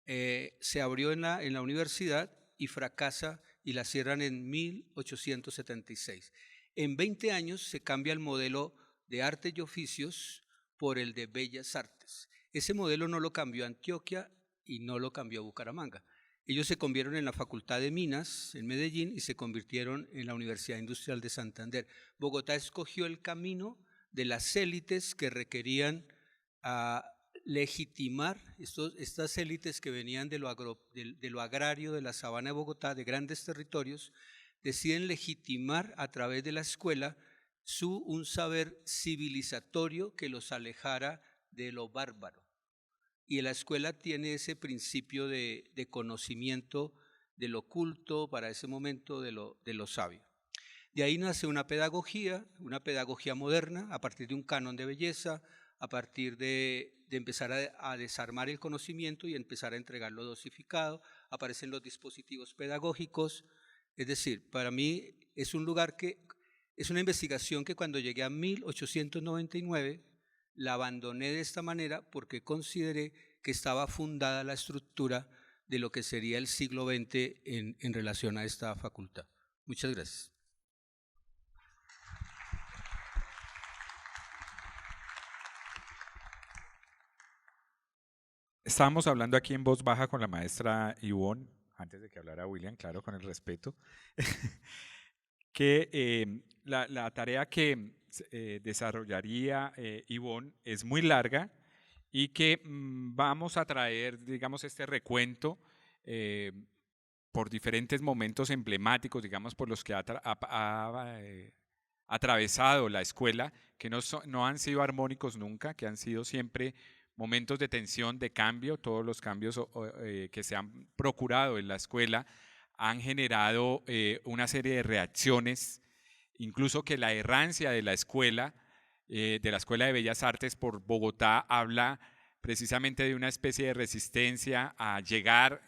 se abrió en la universidad y fracasa y la cierran en 1876. En 20 años se cambia el modelo de artes y oficios por el de bellas artes. Ese modelo no lo cambió Antioquia y no lo cambió Bucaramanga. Ellos se convirtieron en la Facultad de Minas en Medellín y se convirtieron en la Universidad Industrial de Santander. Bogotá escogió el camino de las élites que requerían legitimar, estas élites que venían de lo agrario de la sabana de Bogotá, de grandes territorios, deciden legitimar a través de la escuela un saber civilizatorio que los alejara de lo bárbaro. Y la escuela tiene ese principio de conocimiento de lo culto, para ese momento de lo sabio. De ahí nace una pedagogía moderna, a partir de un canon de belleza, a partir de empezar a desarmar el conocimiento y empezar a entregarlo dosificado. Aparecen los dispositivos pedagógicos. Es decir, para mí es un lugar es una investigación que cuando llegué a 1899 la abandoné de esta manera porque consideré que estaba fundada la estructura de lo que sería el siglo XX en relación a esta facultad. Muchas gracias. Estábamos hablando aquí en voz baja con la maestra Ivonne, antes de que hablara William, claro, con el respeto, que la tarea que desarrollaría Ivonne es muy larga y que vamos a traer, digamos, este recuento por diferentes momentos emblemáticos, digamos, por los que ha atravesado la escuela, que no han sido armónicos nunca, que han sido siempre momentos de tensión, de cambio. Todos los cambios que se han procurado en la escuela han generado una serie de reacciones, incluso que la errancia de la Escuela de Bellas Artes por Bogotá habla precisamente de una especie de resistencia a llegar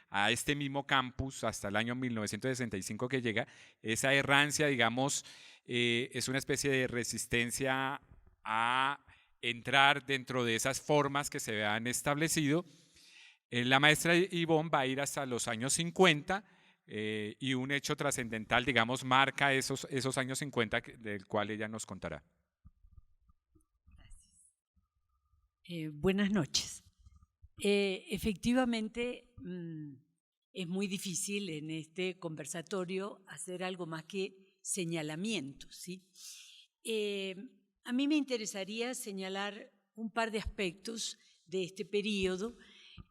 a este mismo campus hasta el año 1965 que llega. Esa errancia, digamos, es una especie de resistencia a entrar dentro de esas formas que se han establecido. La maestra Ivonne va a ir hasta los años 50 y un hecho trascendental, digamos, marca esos años 50 del cual ella nos contará. Buenas noches. Efectivamente, es muy difícil en este conversatorio hacer algo más que señalamientos, ¿sí? A mí me interesaría señalar un par de aspectos de este periodo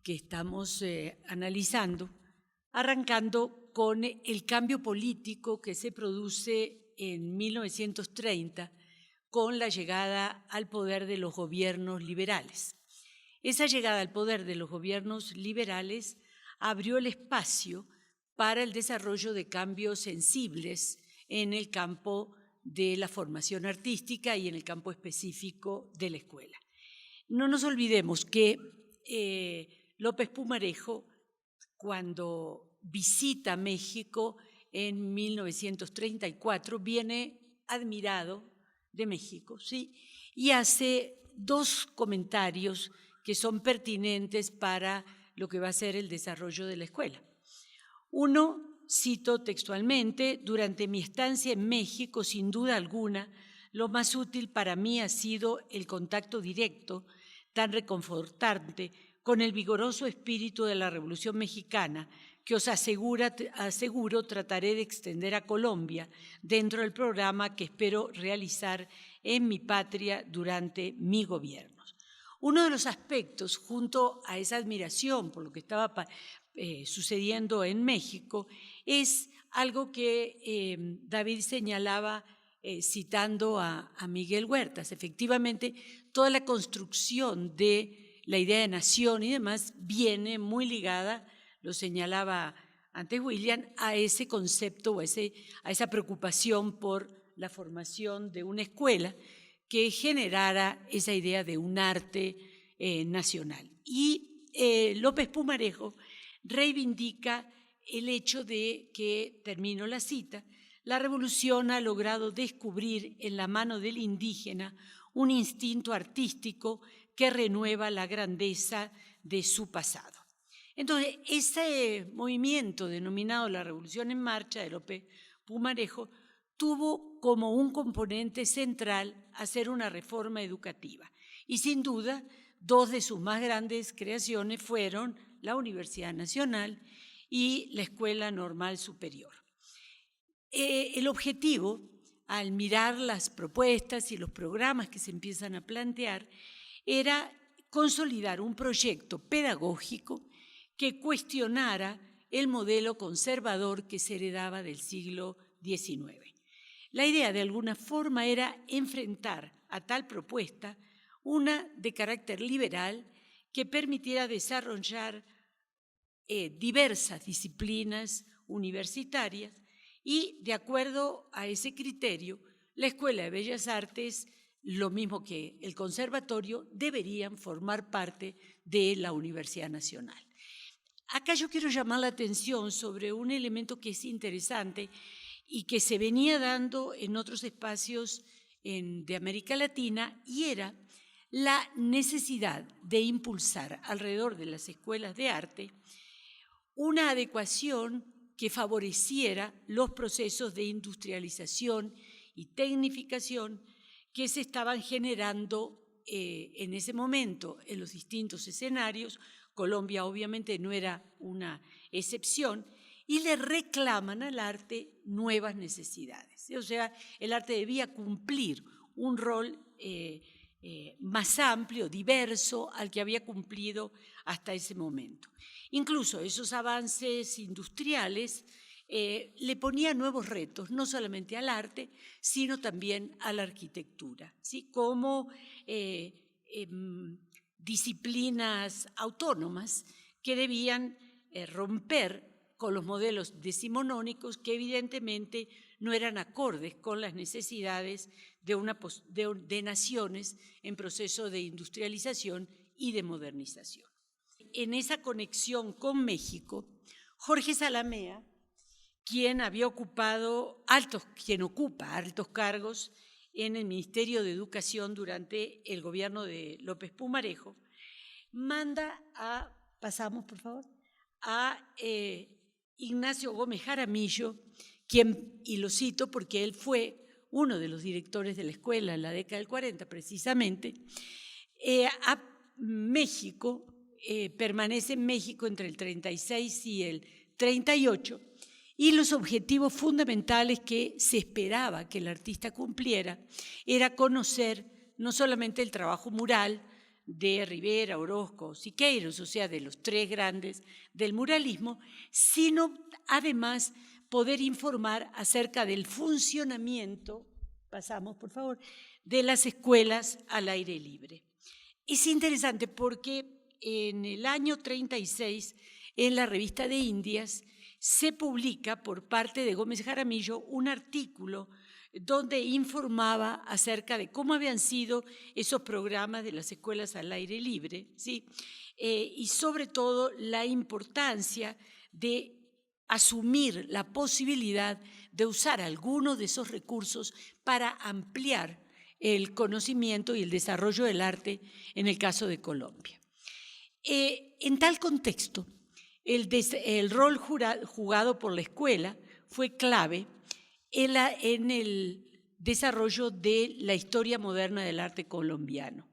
que estamos analizando, arrancando con el cambio político que se produce en 1930 con la llegada al poder de los gobiernos liberales. Esa llegada al poder de los gobiernos liberales abrió el espacio para el desarrollo de cambios sensibles en el campo de la formación artística y en el campo específico de la escuela. No nos olvidemos que López Pumarejo, cuando visita México en 1934, viene admirado de México, ¿sí? Y hace dos comentarios que son pertinentes para lo que va a ser el desarrollo de la escuela. Uno, cito textualmente: durante mi estancia en México, sin duda alguna, lo más útil para mí ha sido el contacto directo, tan reconfortante, con el vigoroso espíritu de la Revolución Mexicana, que os aseguro trataré de extender a Colombia dentro del programa que espero realizar en mi patria durante mi gobierno. Uno de los aspectos, junto a esa admiración por lo que estaba sucediendo en México, es algo que David señalaba citando a Miguel Huertas. Efectivamente, toda la construcción de la idea de nación y demás viene muy ligada, lo señalaba antes William, a ese concepto o a esa preocupación por la formación de una escuela que generara esa idea de un arte nacional. Y López Pumarejo reivindica el hecho de que, termino la cita, la revolución ha logrado descubrir en la mano del indígena un instinto artístico que renueva la grandeza de su pasado. Entonces, ese movimiento denominado la Revolución en Marcha de López Pumarejo tuvo como un componente central hacer una reforma educativa. Y sin duda, dos de sus más grandes creaciones fueron la Universidad Nacional y la Escuela Normal Superior. El objetivo, al mirar las propuestas y los programas que se empiezan a plantear, era consolidar un proyecto pedagógico que cuestionara el modelo conservador que se heredaba del siglo XIX. La idea, de alguna forma, era enfrentar a tal propuesta una de carácter liberal que permitiera desarrollar diversas disciplinas universitarias y, de acuerdo a ese criterio, la Escuela de Bellas Artes, lo mismo que el conservatorio, deberían formar parte de la Universidad Nacional. Acá yo quiero llamar la atención sobre un elemento que es interesante y que se venía dando en otros espacios de América Latina, y era la necesidad de impulsar alrededor de las escuelas de arte una adecuación que favoreciera los procesos de industrialización y tecnificación que se estaban generando en ese momento en los distintos escenarios. Colombia obviamente no era una excepción, y le reclaman al arte nuevas necesidades. O sea, el arte debía cumplir un rol más amplio, diverso, al que había cumplido hasta ese momento. Incluso esos avances industriales le ponían nuevos retos, no solamente al arte, sino también a la arquitectura, ¿sí? Como disciplinas autónomas que debían romper con los modelos decimonónicos que evidentemente no eran acordes con las necesidades de naciones en proceso de industrialización y de modernización. En esa conexión con México, Jorge Zalamea, quien ocupa altos cargos en el Ministerio de Educación durante el gobierno de López Pumarejo, manda pasamos por favor, a Ignacio Gómez Jaramillo, quien, y lo cito porque él fue uno de los directores de la escuela en la década del 40 precisamente, a México, permanece en México entre el 36 y el 38, y los objetivos fundamentales que se esperaba que el artista cumpliera era conocer no solamente el trabajo mural de Rivera, Orozco, Siqueiros, o sea, de los tres grandes del muralismo, sino además poder informar acerca del funcionamiento, pasamos por favor, de las escuelas al aire libre. Es interesante porque en el año 36, en la revista de Indias, se publica por parte de Gómez Jaramillo un artículo donde informaba acerca de cómo habían sido esos programas de las escuelas al aire libre, ¿sí? Y sobre todo la importancia de asumir la posibilidad de usar algunos de esos recursos para ampliar el conocimiento y el desarrollo del arte en el caso de Colombia. En tal contexto, el rol jugado por la escuela fue clave en el desarrollo de la historia moderna del arte colombiano,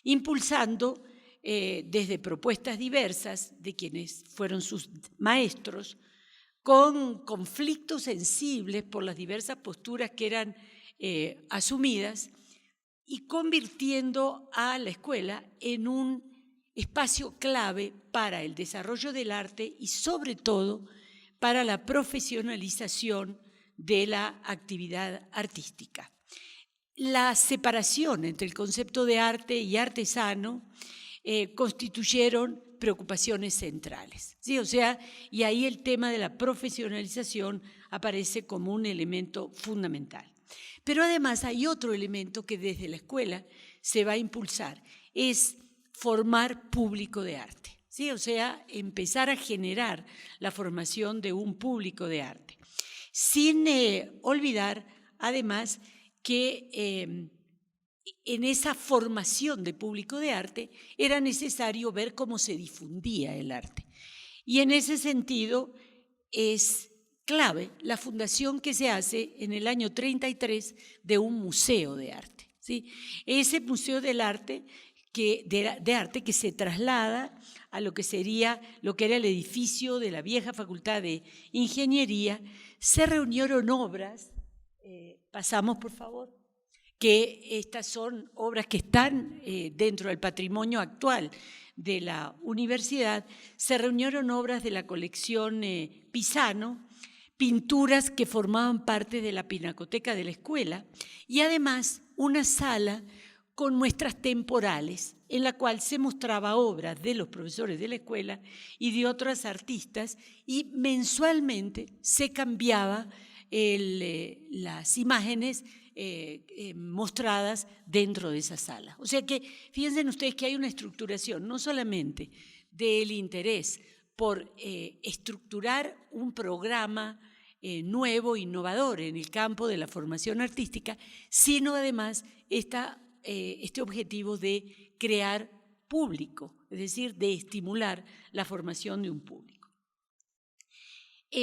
impulsando desde propuestas diversas de quienes fueron sus maestros, con conflictos sensibles por las diversas posturas que eran asumidas, y convirtiendo a la escuela en un espacio clave para el desarrollo del arte y sobre todo para la profesionalización de la actividad artística. La separación entre el concepto de arte y artesano constituyeron preocupaciones centrales, ¿sí? O sea, y ahí el tema de la profesionalización aparece como un elemento fundamental. Pero además hay otro elemento que desde la escuela se va a impulsar, es formar público de arte, ¿sí? O sea, empezar a generar la formación de un público de arte, sin olvidar además que en esa formación de público de arte era necesario ver cómo se difundía el arte. Y en ese sentido es clave la fundación que se hace en el año 33 de un museo de arte, ¿sí? Ese museo del arte de arte que se traslada a lo que era el edificio de la vieja Facultad de Ingeniería. Se reunieron obras, pasamos por favor, que estas son obras que están dentro del patrimonio actual de la universidad. Se reunieron obras de la colección Pisano, pinturas que formaban parte de la pinacoteca de la escuela y además una sala con muestras temporales en la cual se mostraba obras de los profesores de la escuela y de otros artistas, y mensualmente se cambiaba las imágenes mostradas dentro de esa sala. O sea que fíjense ustedes que hay una estructuración no solamente del interés por estructurar un programa nuevo, innovador en el campo de la formación artística, sino además este objetivo de crear público, es decir, de estimular la formación de un público.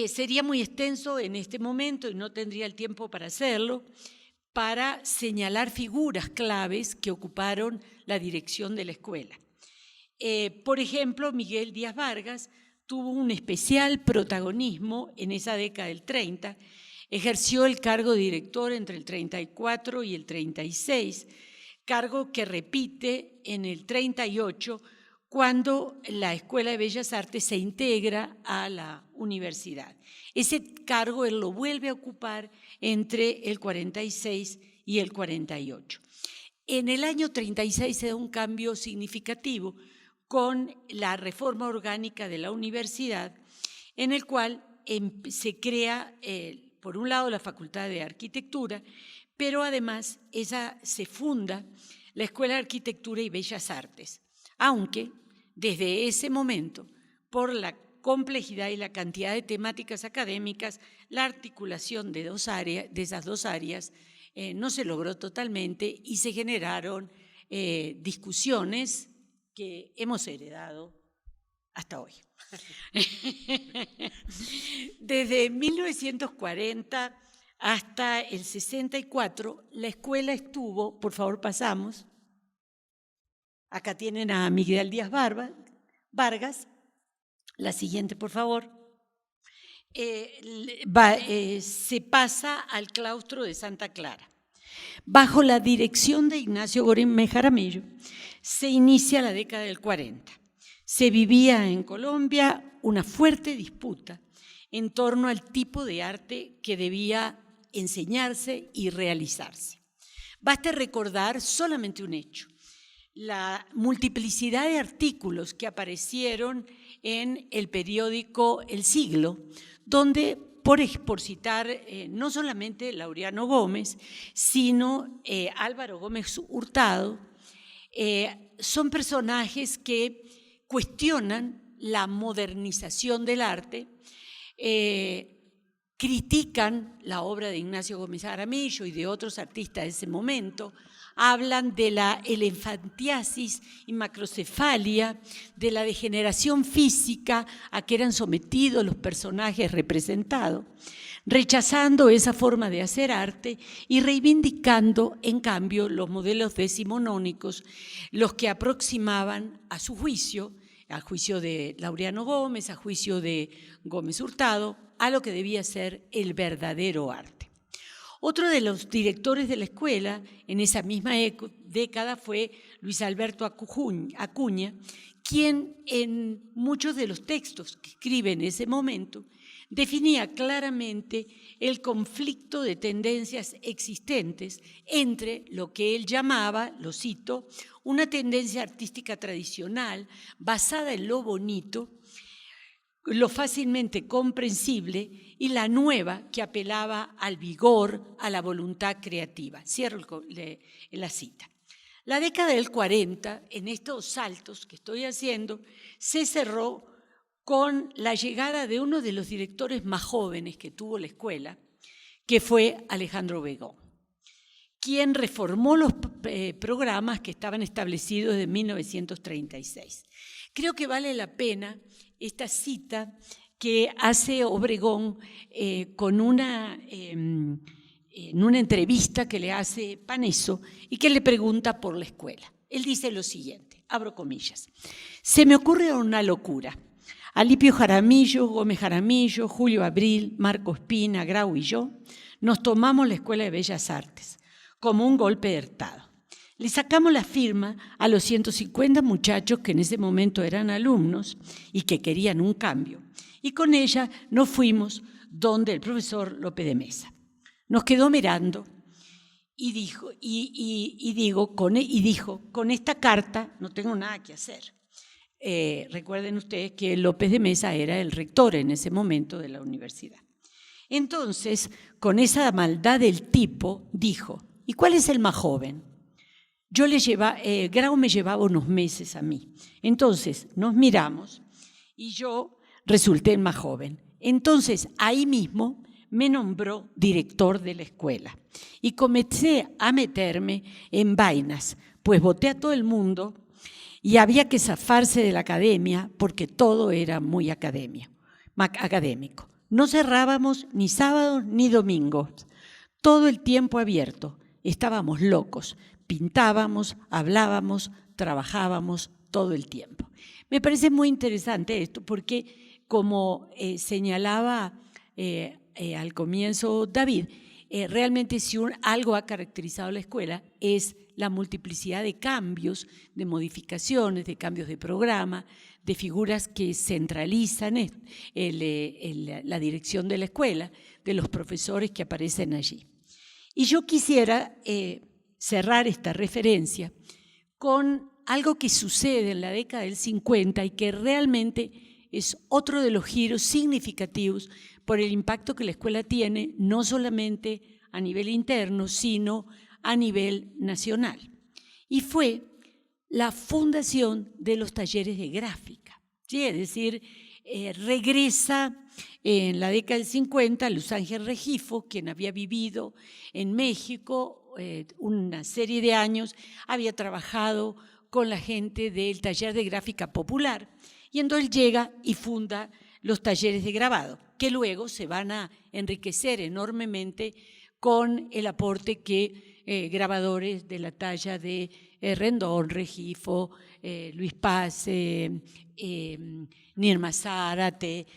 Sería muy extenso en este momento y no tendría el tiempo para hacerlo, para señalar figuras claves que ocuparon la dirección de la escuela. Por ejemplo, Miguel Díaz Vargas tuvo un especial protagonismo en esa década del 30, ejerció el cargo de director entre el 34 y el 36, cargo que repite en el 38 cuando la Escuela de Bellas Artes se integra a la universidad. Ese cargo él lo vuelve a ocupar entre el 46 y el 48. En el año 36 se da un cambio significativo con la reforma orgánica de la universidad, en el cual se crea, por un lado, la Facultad de Arquitectura, pero además se funda la Escuela de Arquitectura y Bellas Artes, aunque desde ese momento, por la complejidad y la cantidad de temáticas académicas, la articulación de esas dos áreas no se logró totalmente y se generaron discusiones que hemos heredado hasta hoy. Desde 1940 hasta el 64, la escuela estuvo, por favor pasamos, acá tienen a Miguel Díaz Vargas, la siguiente por favor, se pasa al claustro de Santa Clara. Bajo la dirección de Ignacio Gómez Jaramillo se inicia la década del 40. Se vivía en Colombia una fuerte disputa en torno al tipo de arte que debía enseñarse y realizarse. Basta recordar solamente un hecho: la multiplicidad de artículos que aparecieron en el periódico El Siglo, donde, por citar no solamente Laureano Gómez, sino Álvaro Gómez Hurtado, son personajes que cuestionan la modernización del arte, critican la obra de Ignacio Gómez Jaramillo y de otros artistas de ese momento, hablan de la elefantiasis y macrocefalia, de la degeneración física a que eran sometidos los personajes representados, rechazando esa forma de hacer arte y reivindicando, en cambio, los modelos decimonónicos, los que aproximaban a su juicio, a juicio de Laureano Gómez, a juicio de Gómez Hurtado, a lo que debía ser el verdadero arte. Otro de los directores de la escuela en esa misma década fue Luis Alberto Acuña, quien en muchos de los textos que escribe en ese momento definía claramente el conflicto de tendencias existentes entre lo que él llamaba, lo cito, una tendencia artística tradicional basada en lo bonito, lo fácilmente comprensible, y la nueva que apelaba al vigor, a la voluntad creativa. Cierro la cita. La década del 40, en estos saltos que estoy haciendo, se cerró con la llegada de uno de los directores más jóvenes que tuvo la escuela, que fue Alejandro Begón, quien reformó los programas que estaban establecidos desde 1936. Creo que vale la pena esta cita que hace Obregón en una entrevista que le hace Paneso y que le pregunta por la escuela. Él dice lo siguiente, abro comillas: se me ocurre una locura. Alipio Jaramillo, Gómez Jaramillo, Julio Abril, Marco Espina, Grau y yo nos tomamos la Escuela de Bellas Artes como un golpe de estado. Le sacamos la firma a los 150 muchachos que en ese momento eran alumnos y que querían un cambio. Y con ella nos fuimos donde el profesor López de Mesa. Nos quedó mirando y dijo, con esta carta no tengo nada que hacer. Recuerden ustedes que López de Mesa era el rector en ese momento de la universidad. Entonces, con esa maldad del tipo, dijo: ¿y cuál es el más joven? Grau me llevaba unos meses a mí. Entonces, nos miramos y yo resulté el más joven. Entonces, ahí mismo me nombró director de la escuela y comencé a meterme en vainas, pues voté a todo el mundo y había que zafarse de la academia porque todo era muy académico. No cerrábamos ni sábados ni domingos, todo el tiempo abierto. Estábamos locos, pintábamos, hablábamos, trabajábamos todo el tiempo. Me parece muy interesante esto porque, como señalaba al comienzo David, realmente si algo ha caracterizado la escuela es la multiplicidad de cambios, de modificaciones, de cambios de programa, de figuras que centralizan la dirección de la escuela, de los profesores que aparecen allí. Y yo quisiera cerrar esta referencia con algo que sucede en la década del 50 y que realmente es otro de los giros significativos por el impacto que la escuela tiene, no solamente a nivel interno, sino a nivel nacional. Y fue la fundación de los talleres de gráfica, ¿sí? Es decir, regresa en la década del 50 Luz Ángel Regifo, quien había vivido en México una serie de años, había trabajado con la gente del taller de gráfica popular, y entonces llega y funda los talleres de grabado, que luego se van a enriquecer enormemente con el aporte que grabadores de la talla de Rendón, Regifo, Luis Paz, Nirma Zárate,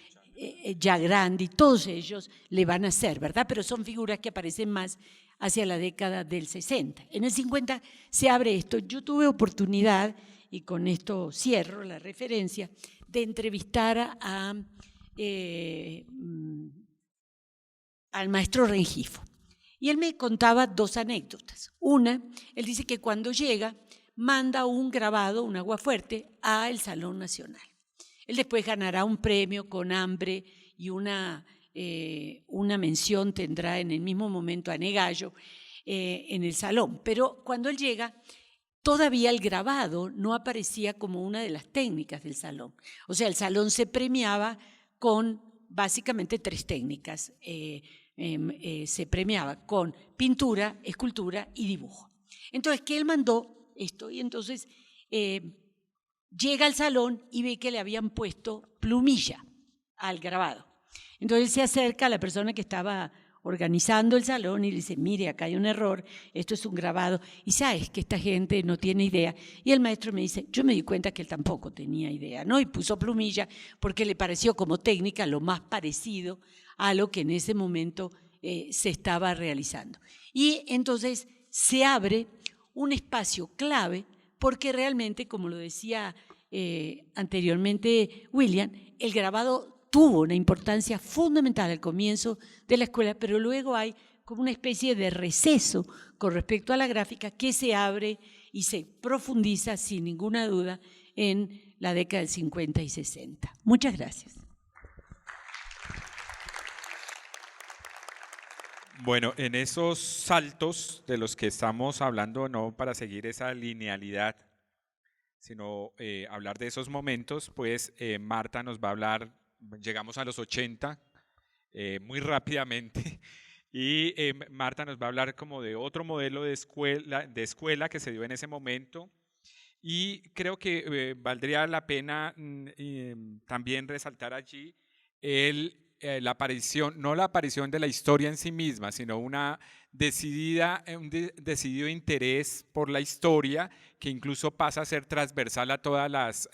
Giagrandi, todos ellos le van a hacer, ¿verdad? Pero son figuras que aparecen más hacia la década del 60. En el 50 se abre esto. Yo tuve oportunidad, y con esto cierro la referencia, de entrevistar al maestro Rengifo. Y él me contaba 2 anécdotas. Una, él dice que cuando llega, manda un grabado, un aguafuerte, al Salón Nacional. Él después ganará un premio con hambre y una mención tendrá en el mismo momento a Negallo en el salón. Pero cuando él llega, todavía el grabado no aparecía como una de las técnicas del salón. O sea, el salón se premiaba con básicamente 3 técnicas. Se premiaba con pintura, escultura y dibujo. Entonces, que él mandó esto y entonces llega al salón y ve que le habían puesto plumilla al grabado. Entonces él se acerca a la persona que estaba organizando el salón y le dice, mire, acá hay un error, esto es un grabado, y sabes que esta gente no tiene idea. Y el maestro me dice, yo me di cuenta que él tampoco tenía idea, ¿no? Y puso plumilla porque le pareció como técnica lo más parecido a lo que en ese momento se estaba realizando. Y entonces se abre un espacio clave porque realmente, como lo decía anteriormente William, el grabado tuvo una importancia fundamental al comienzo de la escuela, pero luego hay como una especie de receso con respecto a la gráfica que se abre y se profundiza sin ninguna duda en la década del 50 y 60. Muchas gracias. Bueno, en esos saltos de los que estamos hablando, no para seguir esa linealidad, sino hablar de esos momentos, pues Marta nos va a hablar, llegamos a los 80 muy rápidamente, y Marta nos va a hablar como de otro modelo de escuela que se dio en ese momento, y creo que valdría la pena también resaltar allí la aparición, no la aparición de la historia en sí misma, sino un decidido interés por la historia que incluso pasa a ser transversal a todas las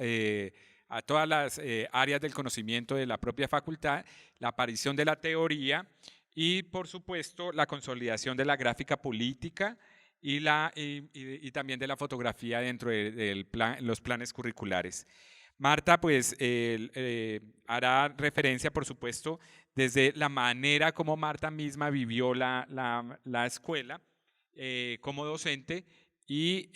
áreas del conocimiento de la propia facultad, la aparición de la teoría y, por supuesto, la consolidación de la gráfica política y también de la fotografía dentro de los planes curriculares. Marta pues hará referencia, por supuesto, desde la manera como Marta misma vivió la escuela como docente y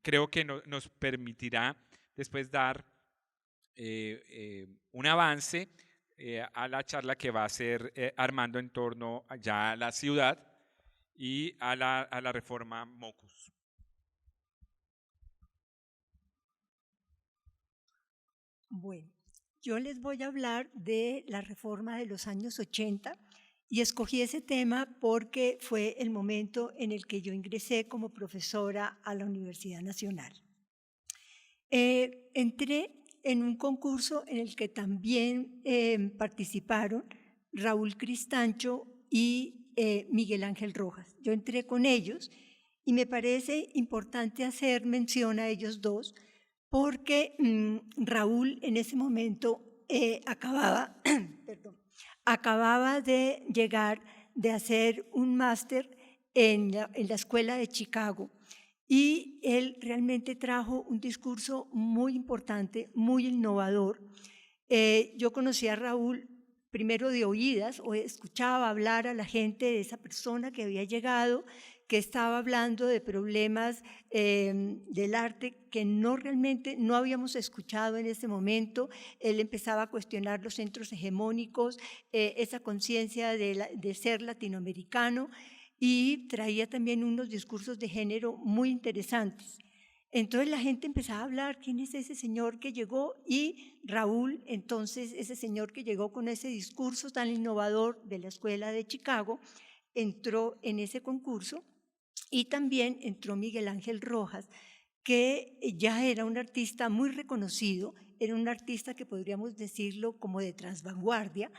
creo que nos permitirá después dar un avance a la charla que va a ser Armando en torno ya a la ciudad y a la reforma MOCUS. Bueno, yo les voy a hablar de la reforma de los años 80 y escogí ese tema porque fue el momento en el que yo ingresé como profesora a la Universidad Nacional. Entré en un concurso en el que también participaron Raúl Cristancho y Miguel Ángel Rojas. Yo entré con ellos y me parece importante hacer mención a ellos dos porque Raúl en ese momento acababa de llegar de hacer un máster en la Escuela de Chicago y él realmente trajo un discurso muy importante, muy innovador. Yo conocí a Raúl primero de oídas, o escuchaba hablar a la gente de esa persona que había llegado, que estaba hablando de problemas del arte que realmente no habíamos escuchado en ese momento. Él empezaba a cuestionar los centros hegemónicos, esa conciencia de ser latinoamericano, y traía también unos discursos de género muy interesantes. Entonces la gente empezaba a hablar, ¿quién es ese señor que llegó? Y Raúl, entonces ese señor que llegó con ese discurso tan innovador de la Escuela de Chicago, entró en ese concurso. Y también entró Miguel Ángel Rojas, que ya era un artista muy reconocido, era un artista que podríamos decirlo como de transvanguardia,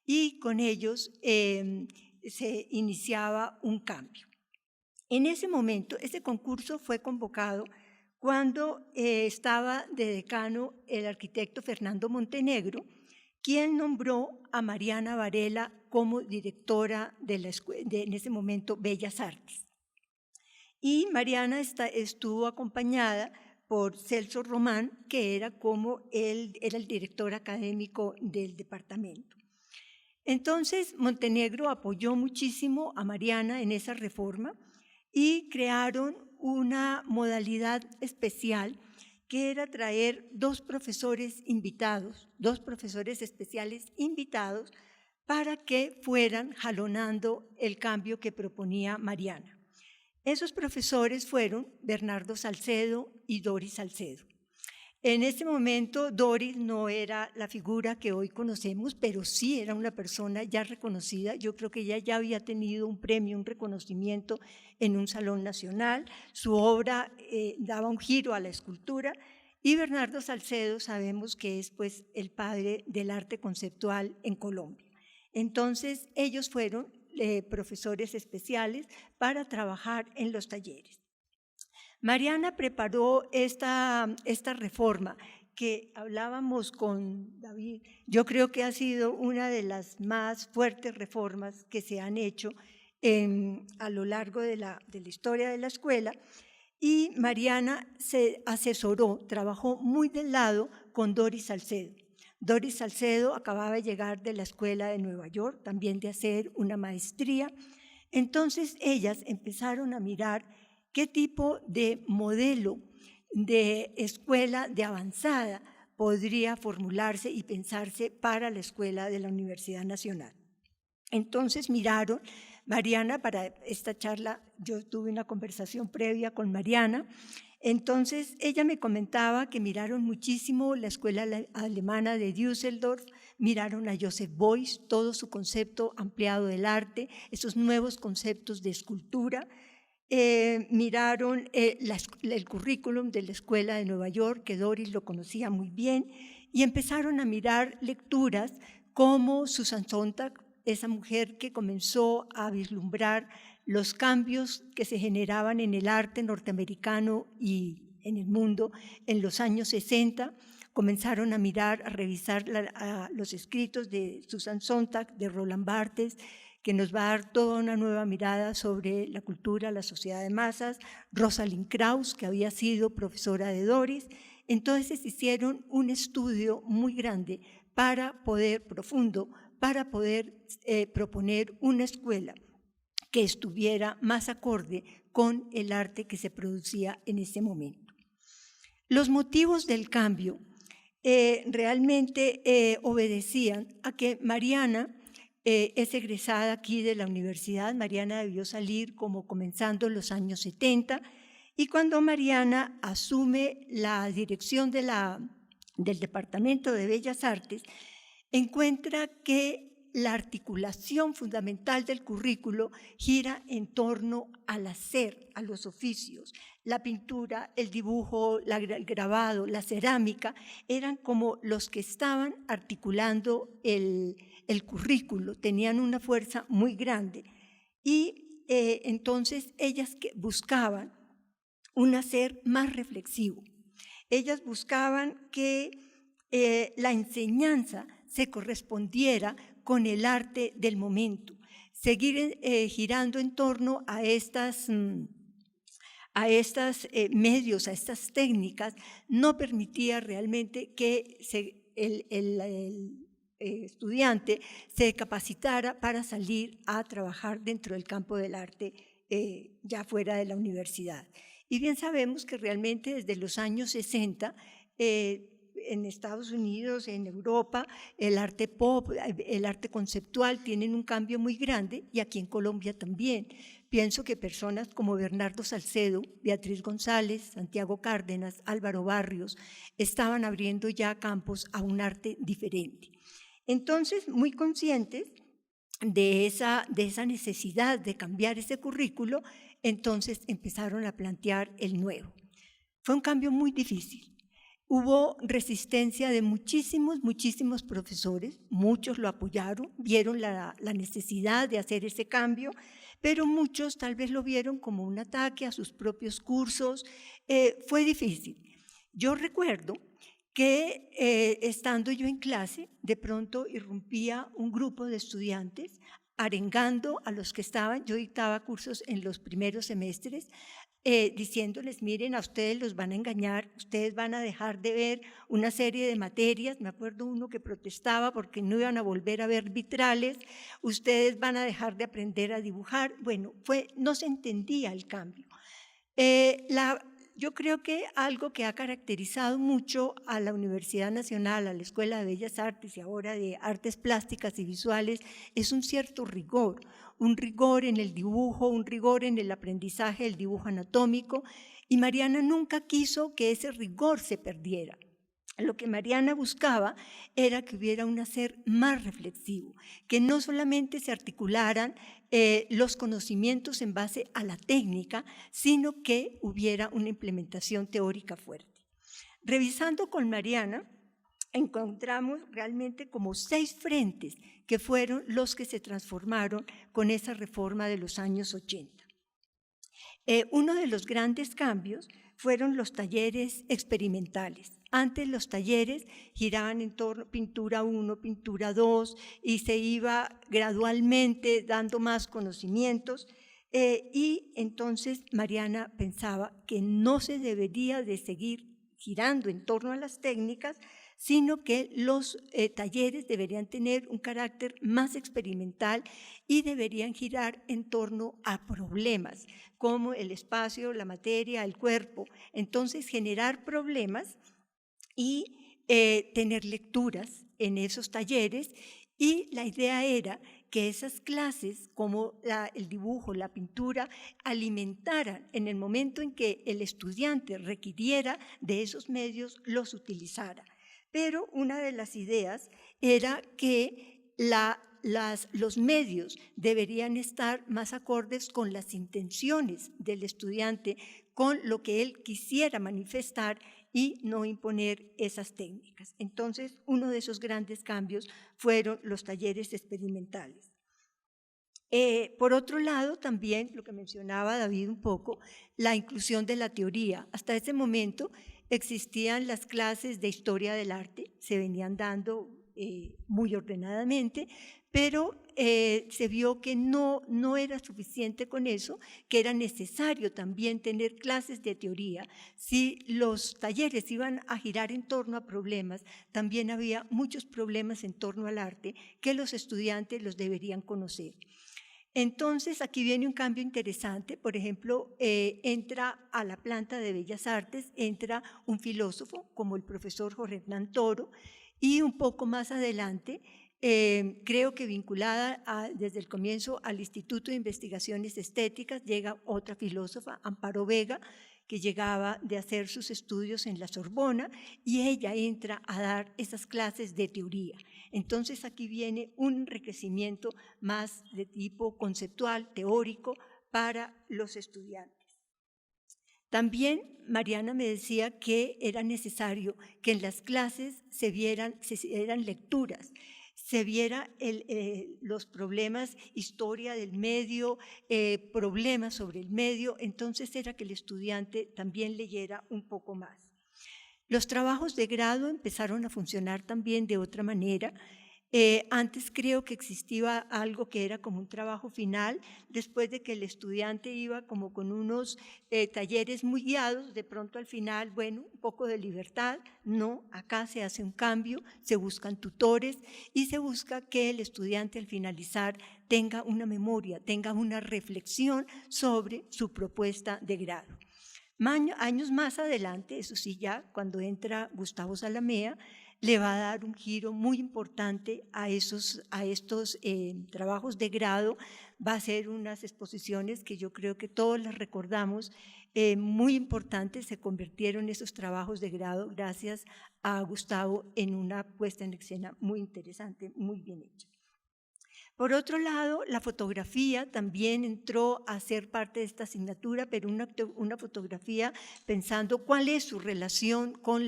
y con ellos se iniciaba un cambio. En ese momento, ese concurso fue convocado cuando estaba de decano el arquitecto Fernando Montenegro, quien nombró a Mariana Varela como directora de la escuela, en ese momento Bellas Artes. Y Mariana estuvo acompañada por Celso Román, que era el director académico del departamento. Entonces, Montenegro apoyó muchísimo a Mariana en esa reforma y crearon una modalidad especial que era traer 2 profesores invitados, 2 profesores especiales invitados para que fueran jalonando el cambio que proponía Mariana. Esos profesores fueron Bernardo Salcedo y Doris Salcedo. En ese momento, Doris no era la figura que hoy conocemos, pero sí era una persona ya reconocida. Yo creo que ella ya había tenido un premio, un reconocimiento en un salón nacional. Su obra daba un giro a la escultura. Y Bernardo Salcedo sabemos que es pues, el padre del arte conceptual en Colombia. Entonces, ellos fueron profesores especiales para trabajar en los talleres. Mariana preparó esta reforma que hablábamos con David. Yo creo que ha sido una de las más fuertes reformas que se han hecho a lo largo de la historia de la escuela. Y Mariana se asesoró, trabajó muy del lado con Doris Salcedo. Doris Salcedo acababa de llegar de la escuela de Nueva York, también de hacer una maestría. Entonces ellas empezaron a mirar qué tipo de modelo de escuela de avanzada podría formularse y pensarse para la escuela de la Universidad Nacional. Entonces miraron, Mariana, para esta charla yo tuve una conversación previa con Mariana, entonces ella me comentaba que miraron muchísimo la escuela alemana de Düsseldorf, miraron a Joseph Beuys, todo su concepto ampliado del arte, esos nuevos conceptos de escultura, miraron el currículum de la Escuela de Nueva York, que Doris lo conocía muy bien, y empezaron a mirar lecturas como Susan Sontag, esa mujer que comenzó a vislumbrar los cambios que se generaban en el arte norteamericano y en el mundo en los años 60. Comenzaron a mirar, a revisar los escritos de Susan Sontag, de Roland Barthes, que nos va a dar toda una nueva mirada sobre la cultura, la sociedad de masas, Rosalind Krauss, que había sido profesora de Doris. Entonces hicieron un estudio muy grande profundo, para poder proponer una escuela que estuviera más acorde con el arte que se producía en ese momento. Los motivos del cambio realmente obedecían a que Mariana es egresada aquí de la universidad. Mariana debió salir como comenzando los años 70, y cuando Mariana asume la dirección del Departamento de Bellas Artes, encuentra que la articulación fundamental del currículo gira en torno al hacer, a los oficios. La pintura, el dibujo, el grabado, la cerámica, eran como los que estaban articulando el currículo, tenían una fuerza muy grande. Y entonces ellas buscaban un hacer más reflexivo. Ellas buscaban que la enseñanza se correspondiera con el arte del momento, seguir girando en torno a estos medios, a estas técnicas, no permitía realmente que el estudiante se capacitara para salir a trabajar dentro del campo del arte ya fuera de la universidad. Y bien sabemos que realmente desde los años 60, en Estados Unidos, en Europa, el arte pop, el arte conceptual tienen un cambio muy grande, y aquí en Colombia también. Pienso que personas como Bernardo Salcedo, Beatriz González, Santiago Cárdenas, Álvaro Barrios, estaban abriendo ya campos a un arte diferente. Entonces, muy conscientes de esa necesidad de cambiar ese currículo, entonces empezaron a plantear el nuevo. Fue un cambio muy difícil. Hubo resistencia de muchísimos profesores, muchos lo apoyaron, vieron la necesidad de hacer ese cambio, pero muchos tal vez lo vieron como un ataque a sus propios cursos. Fue difícil. Yo recuerdo que estando yo en clase, de pronto irrumpía un grupo de estudiantes arengando a los que estaban. Yo dictaba cursos en los primeros semestres, diciéndoles, miren, a ustedes los van a engañar, ustedes van a dejar de ver una serie de materias. Me acuerdo uno que protestaba porque no iban a volver a ver vitrales, ustedes van a dejar de aprender a dibujar. Bueno, no se entendía el cambio. Yo creo que algo que ha caracterizado mucho a la Universidad Nacional, a la Escuela de Bellas Artes y ahora de Artes Plásticas y Visuales, es un cierto rigor, un rigor en el dibujo, un rigor en el aprendizaje del dibujo anatómico, y Mariana nunca quiso que ese rigor se perdiera. Lo que Mariana buscaba era que hubiera un hacer más reflexivo, que no solamente se articularan los conocimientos en base a la técnica, sino que hubiera una implementación teórica fuerte. Revisando con Mariana, encontramos realmente como 6 frentes que fueron los que se transformaron con esa reforma de los años 80. Uno de los grandes cambios fueron los talleres experimentales. Antes los talleres giraban en torno a pintura 1, pintura 2, y se iba gradualmente dando más conocimientos, y entonces Mariana pensaba que no se debería de seguir girando en torno a las técnicas, sino que los talleres deberían tener un carácter más experimental y deberían girar en torno a problemas, como el espacio, la materia, el cuerpo. Entonces, generar problemas y tener lecturas en esos talleres, y la idea era que esas clases, como el dibujo, la pintura, alimentaran en el momento en que el estudiante requiriera de esos medios, los utilizara. Pero una de las ideas era que los medios deberían estar más acordes con las intenciones del estudiante, con lo que él quisiera manifestar, y no imponer esas técnicas. Entonces, uno de esos grandes cambios fueron los talleres experimentales. Por otro lado, también, lo que mencionaba David un poco, la inclusión de la teoría. Hasta ese momento existían las clases de historia del arte, se venían dando muy ordenadamente, pero se vio que no era suficiente con eso, que era necesario también tener clases de teoría. Si los talleres iban a girar en torno a problemas, también había muchos problemas en torno al arte que los estudiantes los deberían conocer. Entonces, aquí viene un cambio interesante. Por ejemplo, entra a la planta de Bellas Artes, entra un filósofo como el profesor Jorge Hernán Toro, y un poco más adelante, creo que vinculada desde el comienzo al Instituto de Investigaciones Estéticas, llega otra filósofa, Amparo Vega, que llegaba de hacer sus estudios en la Sorbona, y ella entra a dar esas clases de teoría. Entonces aquí viene un enriquecimiento más de tipo conceptual, teórico, para los estudiantes. También Mariana me decía que era necesario que en las clases se dieran lecturas, se viera los problemas, historia del medio, problemas sobre el medio. Entonces era que el estudiante también leyera un poco más. Los trabajos de grado empezaron a funcionar también de otra manera. Antes creo que existía algo que era como un trabajo final, después de que el estudiante iba como con unos talleres muy guiados, de pronto al final, bueno, un poco de libertad. No, acá se hace un cambio, se buscan tutores y se busca que el estudiante al finalizar tenga una memoria, tenga una reflexión sobre su propuesta de grado. Años más adelante, eso sí, ya cuando entra Gustavo Zalamea, le va a dar un giro muy importante a estos trabajos de grado. Va a hacer unas exposiciones que yo creo que todos las recordamos, muy importantes. Se convirtieron esos trabajos de grado, gracias a Gustavo, en una puesta en escena muy interesante, muy bien hecha. Por otro lado, la fotografía también entró a ser parte de esta asignatura, pero una fotografía pensando cuál es su relación con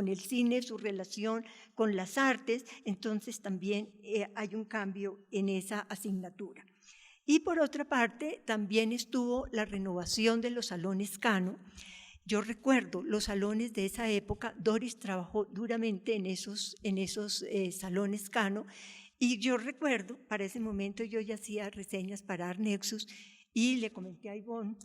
el cine, su relación con las artes. Entonces también hay un cambio en esa asignatura. Y por otra parte, también estuvo la renovación de los salones Cano. Yo recuerdo los salones de esa época. Doris trabajó duramente en esos salones Cano, Y yo recuerdo, para ese momento yo ya hacía reseñas para Arnexus y le comenté a Ivonne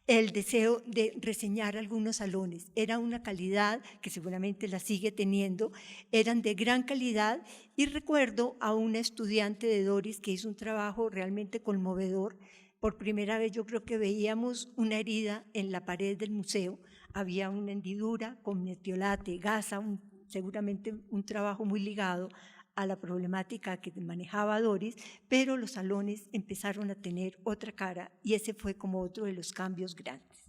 el deseo de reseñar algunos salones. Era una calidad que seguramente la sigue teniendo, eran de gran calidad, y recuerdo a una estudiante de Doris que hizo un trabajo realmente conmovedor. Por primera vez yo creo que veíamos una herida en la pared del museo, había una hendidura con metiolate, gasa, seguramente un trabajo muy ligado a la problemática que manejaba Doris, pero los salones empezaron a tener otra cara y ese fue como otro de los cambios grandes.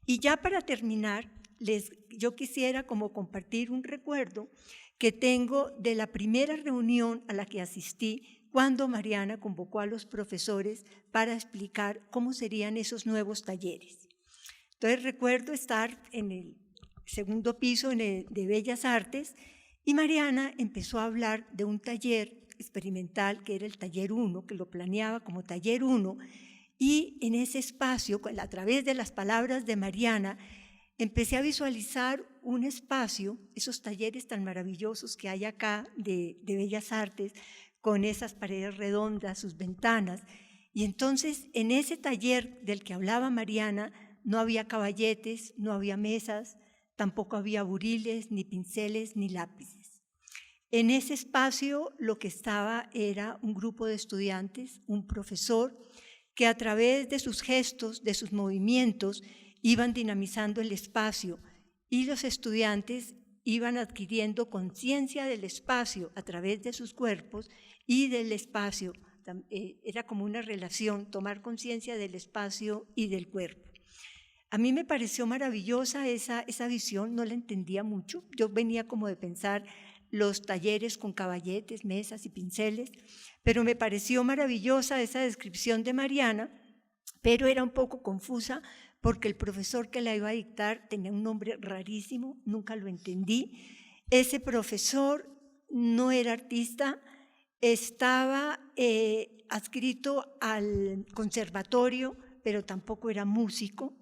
Y ya para terminar, yo quisiera como compartir un recuerdo que tengo de la primera reunión a la que asistí cuando Mariana convocó a los profesores para explicar cómo serían esos nuevos talleres. Entonces recuerdo estar en el segundo piso de Bellas Artes y Mariana empezó a hablar de un taller experimental que era el taller 1, que lo planeaba como taller 1, y en ese espacio, a través de las palabras de Mariana, empecé a visualizar un espacio, esos talleres tan maravillosos que hay acá de Bellas Artes, con esas paredes redondas, sus ventanas, y entonces en ese taller del que hablaba Mariana no había caballetes, no había mesas, tampoco había buriles, ni pinceles, ni lápices. En ese espacio lo que estaba era un grupo de estudiantes, un profesor, que a través de sus gestos, de sus movimientos, iban dinamizando el espacio y los estudiantes iban adquiriendo conciencia del espacio a través de sus cuerpos y del espacio. Era como una relación, tomar conciencia del espacio y del cuerpo. A mí me pareció maravillosa esa visión, no la entendía mucho. Yo venía como de pensar los talleres con caballetes, mesas y pinceles, pero me pareció maravillosa esa descripción de Mariana, pero era un poco confusa porque el profesor que la iba a dictar tenía un nombre rarísimo, nunca lo entendí. Ese profesor no era artista, estaba adscrito al conservatorio, pero tampoco era músico.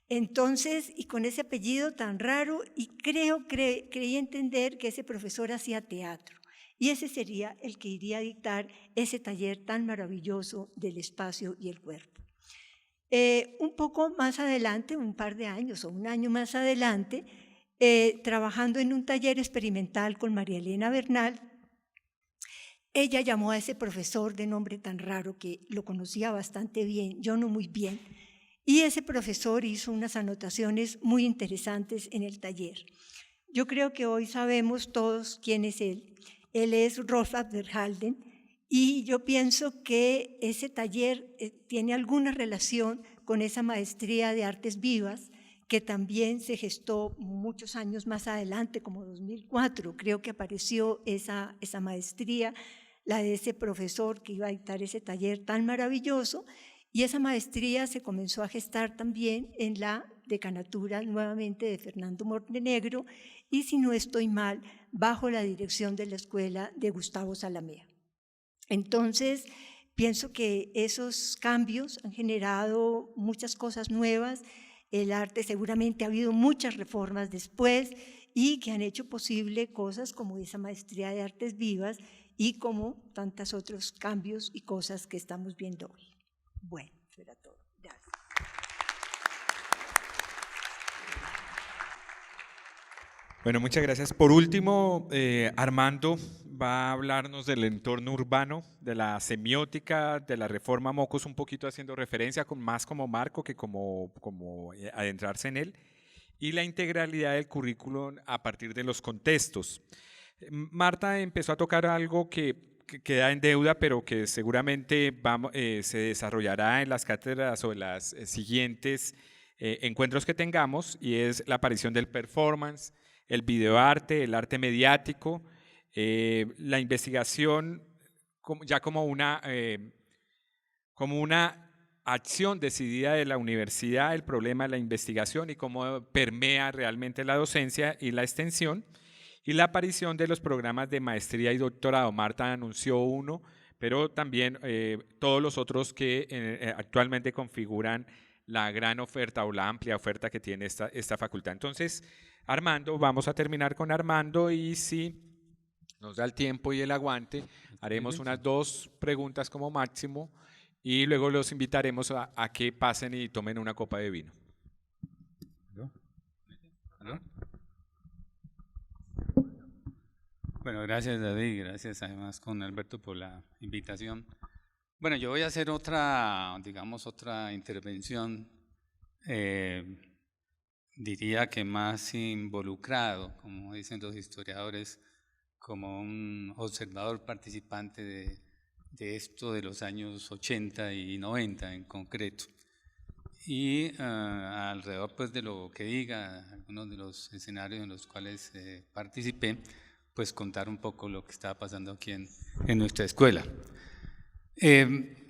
Entonces, y con ese apellido tan raro, y creí entender que ese profesor hacía teatro, y ese sería el que iría a dictar ese taller tan maravilloso del espacio y el cuerpo. Un poco más adelante, un par de años o un año más adelante, trabajando en un taller experimental con María Elena Bernal, ella llamó a ese profesor de nombre tan raro que lo conocía bastante bien, yo no muy bien, y ese profesor hizo unas anotaciones muy interesantes en el taller. Yo creo que hoy sabemos todos quién es él. Él es Roland Berhalden, y yo pienso que ese taller tiene alguna relación con esa maestría de artes vivas que también se gestó muchos años más adelante, como 2004. Creo que apareció esa maestría, la de ese profesor que iba a dictar ese taller tan maravilloso, y esa maestría se comenzó a gestar también en la decanatura nuevamente de Fernando Montenegro y, si no estoy mal, bajo la dirección de la escuela de Gustavo Zalamea. Entonces, pienso que esos cambios han generado muchas cosas nuevas. El arte, seguramente ha habido muchas reformas después y que han hecho posible cosas como esa maestría de artes vivas y como tantos otros cambios y cosas que estamos viendo hoy. Bueno, eso era todo. Gracias. Bueno, muchas gracias. Por último, Armando va a hablarnos del entorno urbano, de la semiótica, de la reforma Mocos, un poquito haciendo referencia más como marco que como adentrarse en él, y la integralidad del currículum a partir de los contextos. Marta empezó a tocar algo que queda en deuda, pero que seguramente se desarrollará en las cátedras o en las siguientes encuentros que tengamos, y es la aparición del performance, el videoarte, el arte mediático, la investigación ya como una acción decidida de la universidad, el problema de la investigación y cómo permea realmente la docencia y la extensión, y la aparición de los programas de maestría y doctorado. Marta anunció uno, pero también todos los otros que actualmente configuran la gran oferta o la amplia oferta que tiene esta facultad. Entonces, Armando, vamos a terminar con Armando, y si nos da el tiempo y el aguante, haremos unas 2 preguntas como máximo y luego los invitaremos a que pasen y tomen una copa de vino. ¿Aló? Bueno, gracias David, gracias además con Alberto por la invitación. Bueno, yo voy a hacer otra intervención, diría que más involucrado, como dicen los historiadores, como un observador participante de esto de los años 80 y 90 en concreto. Y alrededor pues, de lo que diga, algunos de los escenarios en los cuales participé, pues contar un poco lo que estaba pasando aquí en nuestra escuela.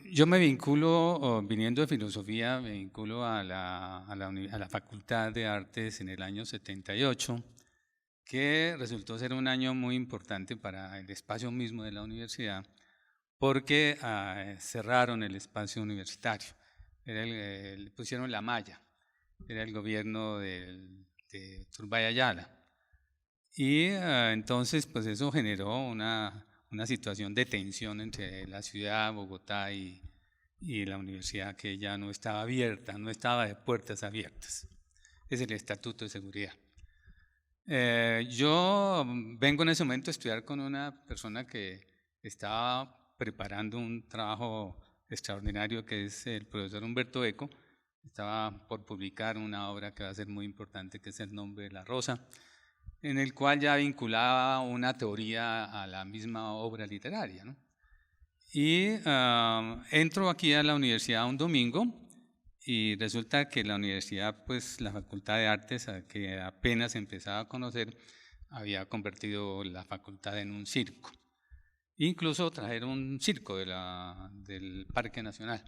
Yo me vinculo, viniendo de filosofía, me vinculo a la Facultad de Artes en el año 78, que resultó ser un año muy importante para el espacio mismo de la universidad, porque cerraron el espacio universitario, pusieron la malla, era el gobierno de Turbay Ayala. Y entonces, pues eso generó una situación de tensión entre la ciudad, Bogotá y la universidad, que ya no estaba abierta, no estaba de puertas abiertas. Es el Estatuto de Seguridad. Yo vengo en ese momento a estudiar con una persona que estaba preparando un trabajo extraordinario, que es el profesor Humberto Eco. Estaba por publicar una obra que va a ser muy importante, que es El nombre de la rosa, en el cual ya vinculaba una teoría a la misma obra literaria, ¿no? Y entro aquí a la universidad un domingo y resulta que la universidad, pues la Facultad de Artes, que apenas empezaba a conocer, había convertido la facultad en un circo. Incluso trajeron un circo del Parque Nacional.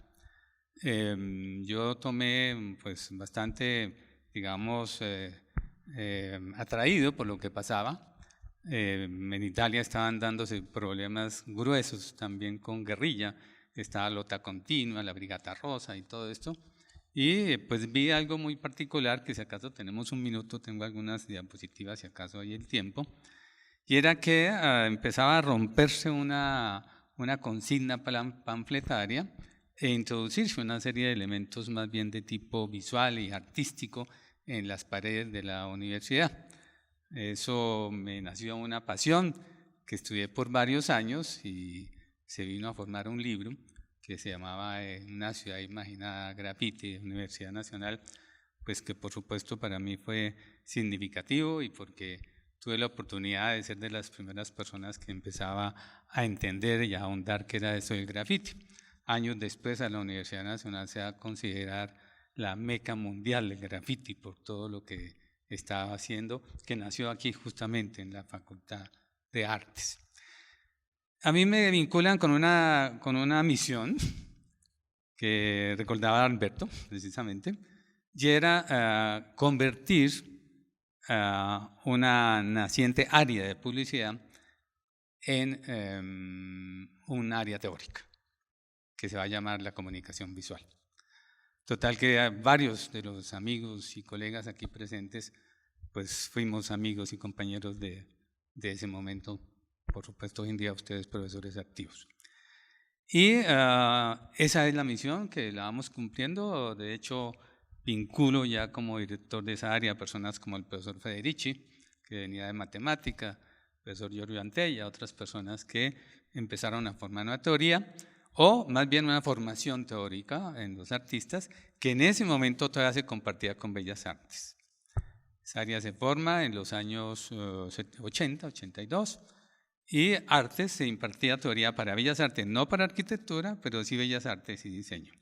Yo tomé pues bastante, digamos, atraído por lo que pasaba. En Italia estaban dándose problemas gruesos también con guerrilla, estaba Lota Continua, la Brigata Rosa y todo esto, y pues vi algo muy particular, que si acaso tenemos un minuto, tengo algunas diapositivas si acaso hay el tiempo, y era que empezaba a romperse una consigna panfletaria e introducirse una serie de elementos más bien de tipo visual y artístico en las paredes de la universidad. Eso me nació una pasión que estudié por varios años y se vino a formar un libro que se llamaba Una ciudad imaginada, Graffiti, Universidad Nacional, pues que por supuesto para mí fue significativo y porque tuve la oportunidad de ser de las primeras personas que empezaba a entender y a ahondar qué era eso del graffiti. Años después a la Universidad Nacional se va a considerar la meca mundial del graffiti por todo lo que estaba haciendo, que nació aquí justamente en la Facultad de Artes. A mí me vinculan con una misión que recordaba Alberto, precisamente, y era convertir una naciente área de publicidad en un área teórica, que se va a llamar la comunicación visual. Total que varios de los amigos y colegas aquí presentes, pues fuimos amigos y compañeros de ese momento, por supuesto hoy en día ustedes profesores activos. Y esa es la misión que la vamos cumpliendo. De hecho, vinculo ya como director de esa área personas como el profesor Federici, que venía de matemática, el profesor Giorgio Antella, otras personas que empezaron a formar una teoría, o más bien una formación teórica en los artistas, que en ese momento todavía se compartía con Bellas Artes. Esa área se forma en los años 80, 82, y Artes se impartía teoría para Bellas Artes, no para arquitectura, pero sí Bellas Artes y diseño.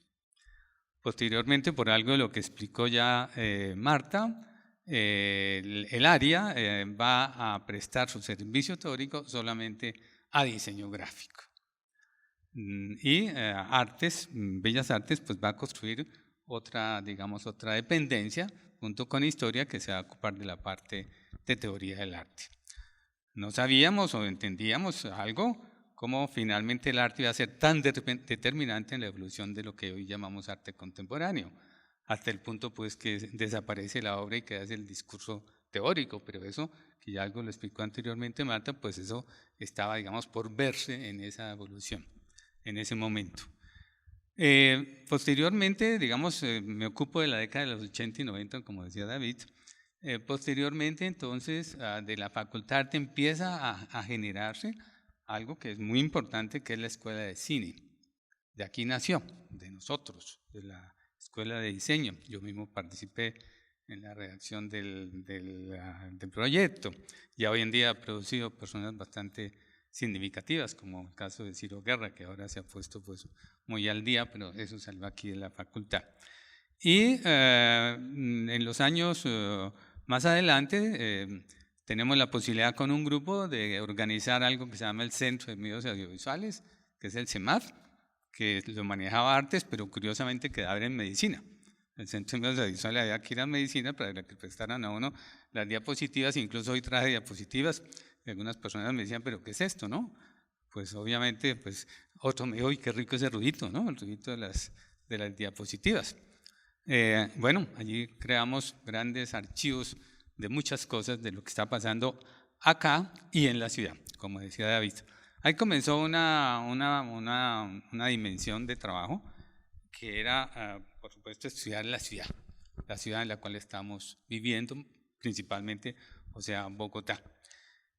Posteriormente, por algo de lo que explicó ya Marta, el área va a prestar su servicio teórico solamente a diseño gráfico. Y Bellas Artes, pues va a construir otra dependencia junto con Historia que se va a ocupar de la parte de teoría del arte. No sabíamos o entendíamos algo, cómo finalmente el arte iba a ser tan determinante en la evolución de lo que hoy llamamos arte contemporáneo, hasta el punto pues que desaparece la obra y queda el discurso teórico, pero eso, que ya algo lo explicó anteriormente Marta, pues eso estaba, digamos, por verse en esa evolución, en ese momento. Posteriormente, digamos, me ocupo de la década de los 80 y 90, como decía David. Posteriormente, entonces, de la Facultad de Arte empieza a generarse algo que es muy importante, que es la Escuela de Cine. De aquí nació, de nosotros, de la Escuela de Diseño. Yo mismo participé en la redacción del proyecto. Ya hoy en día ha producido personas bastante significativas, como el caso de Ciro Guerra, que ahora se ha puesto pues muy al día, pero eso salió aquí de la facultad. Y en los años más adelante tenemos la posibilidad con un grupo de organizar algo que se llama el Centro de Medios Audiovisuales, que es el CEMAF, que lo manejaba Artes, pero curiosamente quedaba en Medicina. El Centro de Medios Audiovisuales había que ir a Medicina para que prestaran a uno las diapositivas, incluso hoy traje diapositivas, y algunas personas me decían, ¿pero qué es esto, no? Pues obviamente, pues otro me dijo, ¡uy, qué rico ese ruidito, ¿no? El ruidito de las diapositivas. Bueno, allí creamos grandes archivos de muchas cosas de lo que está pasando acá y en la ciudad, como decía David. Ahí comenzó una dimensión de trabajo que era, por supuesto, estudiar la ciudad en la cual estamos viviendo, principalmente, o sea, Bogotá.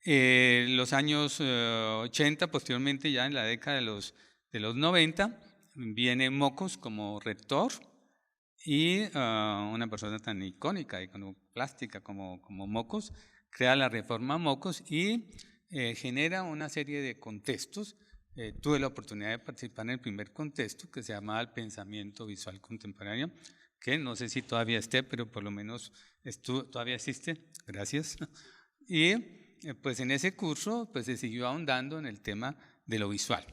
Los años 80, posteriormente ya en la década de los 90, viene Mocos como rector y una persona tan icónica, iconoclástica como Mocos, crea la Reforma Mocos y genera una serie de contextos. Tuve la oportunidad de participar en el primer contexto que se llamaba el pensamiento visual contemporáneo, que no sé si todavía esté, pero por lo menos todavía existe, gracias. Y pues en ese curso pues se siguió ahondando en el tema de lo visual.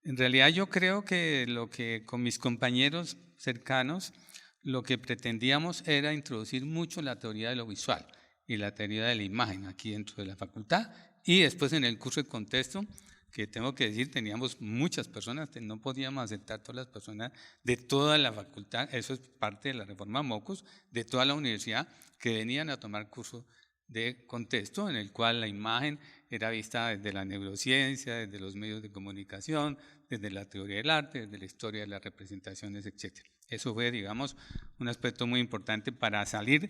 En realidad yo creo que lo que con mis compañeros cercanos lo que pretendíamos era introducir mucho la teoría de lo visual y la teoría de la imagen aquí dentro de la facultad, y después en el curso de contexto, que tengo que decir, teníamos muchas personas, no podíamos aceptar todas las personas de toda la facultad, eso es parte de la Reforma Mocos, de toda la universidad, que venían a tomar curso de contexto, en el cual la imagen era vista desde la neurociencia, desde los medios de comunicación, desde la teoría del arte, desde la historia de las representaciones, etc. Eso fue, digamos, un aspecto muy importante para salir,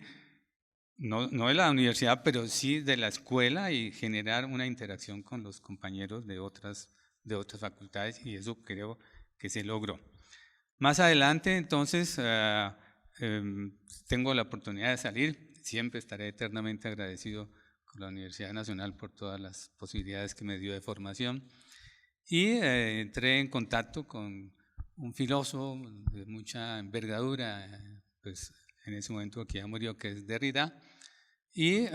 no de la universidad, pero sí de la escuela y generar una interacción con los compañeros de otras facultades, y eso creo que se logró. Más adelante, entonces, tengo la oportunidad de salir. Siempre estaré eternamente agradecido con la Universidad Nacional por todas las posibilidades que me dio de formación. Y entré en contacto con un filósofo de mucha envergadura, pues en ese momento que ya murió, que es Derrida, y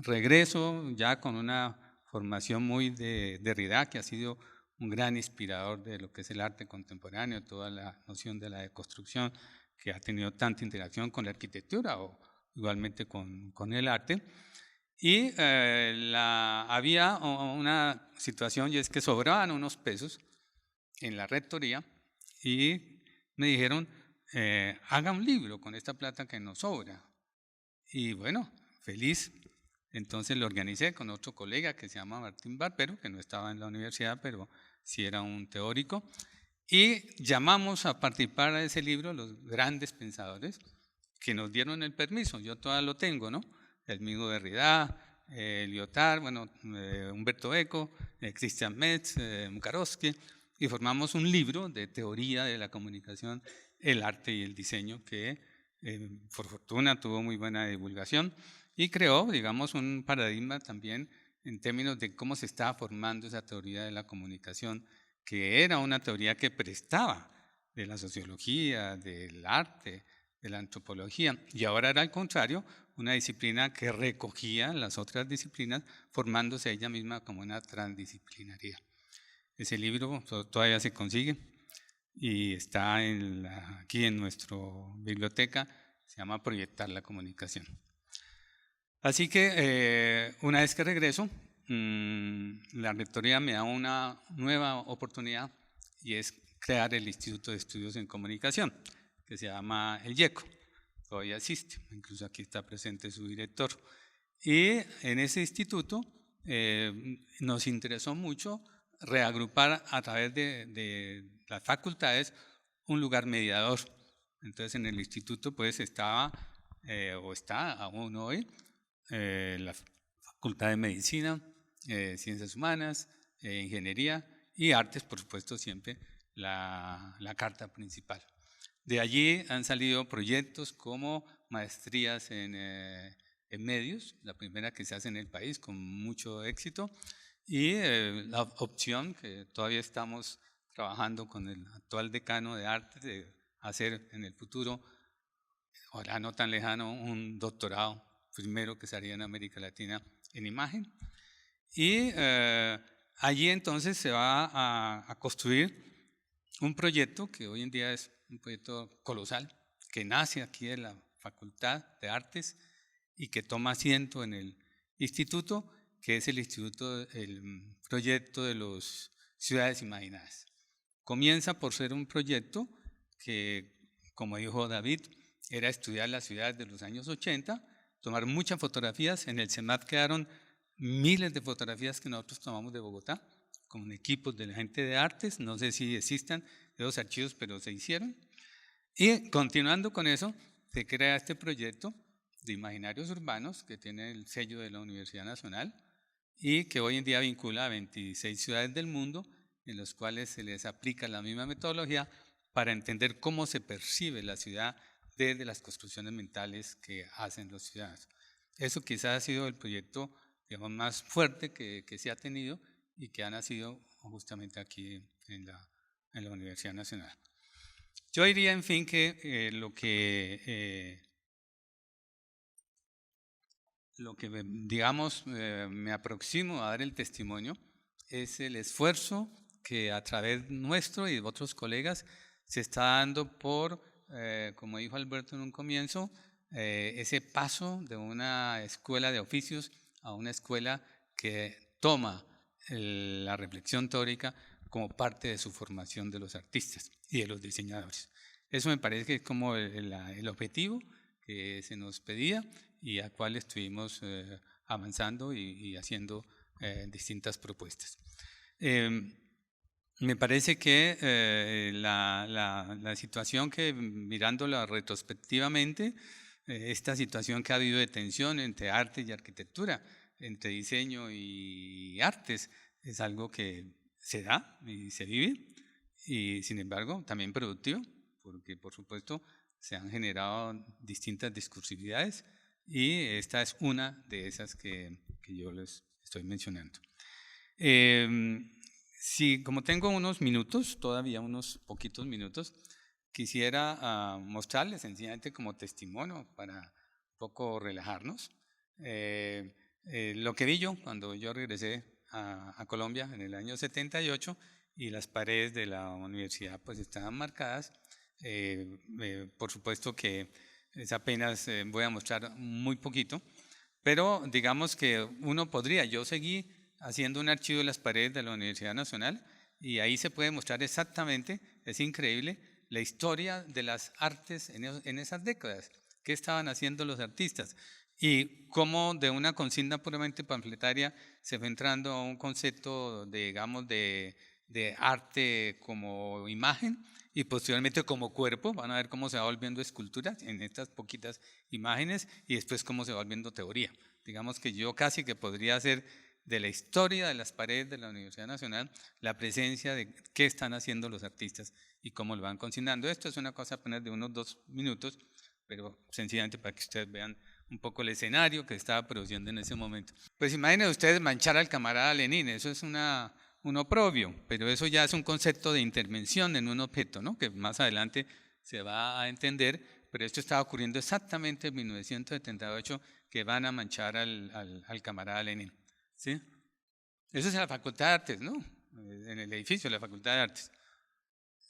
regreso ya con una formación muy de Derrida, que ha sido un gran inspirador de lo que es el arte contemporáneo, toda la noción de la deconstrucción, que ha tenido tanta interacción con la arquitectura o igualmente con el arte. Y había una situación, y es que sobraban unos pesos en la rectoría y me dijeron, haga un libro con esta plata que nos sobra. Y bueno, feliz. Entonces lo organicé con otro colega que se llama Martín Barbero, que no estaba en la universidad, pero sí era un teórico. Y llamamos a participar de ese libro los grandes pensadores que nos dieron el permiso. Yo todavía lo tengo, ¿no? El mismo Derrida, Lyotard, bueno, Humberto Eco, Christian Metz, Mukarovsky, y formamos un libro de teoría de la comunicación, el arte y el diseño, que por fortuna tuvo muy buena divulgación y creó, digamos, un paradigma también en términos de cómo se estaba formando esa teoría de la comunicación, que era una teoría que prestaba de la sociología, del arte, de la antropología, y ahora era al contrario, una disciplina que recogía las otras disciplinas, formándose ella misma como una transdisciplinaria. Ese libro todavía se consigue y está aquí en nuestra biblioteca, se llama Proyectar la comunicación. Así que una vez que regreso, la rectoría me da una nueva oportunidad, y es crear el Instituto de Estudios en Comunicación, que se llama el IECO. todavía existe, incluso aquí está presente su director. Y en ese instituto nos interesó mucho reagrupar a través de las facultades un lugar mediador. Entonces en el instituto pues estaba, o está aún hoy, la Facultad de Medicina, Ciencias Humanas, Ingeniería y Artes, por supuesto siempre la carta principal. De allí han salido proyectos como maestrías en medios, la primera que se hace en el país con mucho éxito, y la opción que todavía estamos trabajando con el actual decano de arte de hacer en el futuro, ahora no tan lejano, un doctorado primero que se haría en América Latina en imagen. Y allí entonces se va a construir un proyecto que hoy en día es un proyecto colosal, que nace aquí de la Facultad de Artes y que toma asiento en el instituto, que es el proyecto de las ciudades imaginadas. Comienza por ser un proyecto que, como dijo David, era estudiar las ciudades de los años 80, tomar muchas fotografías. En el CEMAT quedaron miles de fotografías que nosotros tomamos de Bogotá, con equipos de la gente de artes, no sé si existan esos archivos, pero se hicieron. Y continuando con eso, se crea este proyecto de imaginarios urbanos que tiene el sello de la Universidad Nacional y que hoy en día vincula a 26 ciudades del mundo, en los cuales se les aplica la misma metodología para entender cómo se percibe la ciudad desde las construcciones mentales que hacen los ciudadanos. Eso quizás ha sido el proyecto, digamos, más fuerte que se ha tenido y que ha nacido justamente aquí en la Universidad Nacional. Yo diría, en fin, que lo que digamos, me aproximo a dar el testimonio es el esfuerzo que a través nuestro y de otros colegas se está dando por, como dijo Alberto en un comienzo, ese paso de una escuela de oficios a una escuela que toma la reflexión teórica como parte de su formación de los artistas y de los diseñadores. Eso me parece que es como el objetivo que se nos pedía y al cual estuvimos avanzando y haciendo distintas propuestas. Me parece que la situación que, mirándola retrospectivamente, esta situación que ha habido de tensión entre arte y arquitectura, entre diseño y artes, es algo que se da y se vive, y sin embargo también productivo, porque por supuesto se han generado distintas discursividades y esta es una de esas que yo les estoy mencionando. Sí, como tengo unos minutos, todavía unos poquitos minutos, quisiera mostrarles sencillamente como testimonio para un poco relajarnos lo que vi yo cuando yo regresé a Colombia en el año 78 y las paredes de la universidad pues estaban marcadas. Por supuesto que es apenas voy a mostrar muy poquito, pero digamos que uno podría, yo seguí haciendo un archivo de las paredes de la Universidad Nacional y ahí se puede mostrar exactamente, es increíble, la historia de las artes en esas décadas, qué estaban haciendo los artistas y cómo de una consigna puramente panfletaria se fue entrando a un concepto, digamos, de arte como imagen y posteriormente como cuerpo. Van a ver cómo se va volviendo escultura en estas poquitas imágenes y después cómo se va volviendo teoría. Digamos que yo casi que podría hacer de la historia de las paredes de la Universidad Nacional la presencia de qué están haciendo los artistas y cómo lo van consignando. Esto es una cosa apenas de unos 2 minutos, pero sencillamente para que ustedes vean un poco el escenario que estaba produciendo en ese momento. Pues imaginen ustedes manchar al camarada Lenin, eso es un oprobio, pero eso ya es un concepto de intervención en un objeto, ¿no? Que más adelante se va a entender, pero esto estaba ocurriendo exactamente en 1978, que van a manchar al camarada Lenin, ¿sí? Eso es en la Facultad de Artes, ¿no? En el edificio de la Facultad de Artes,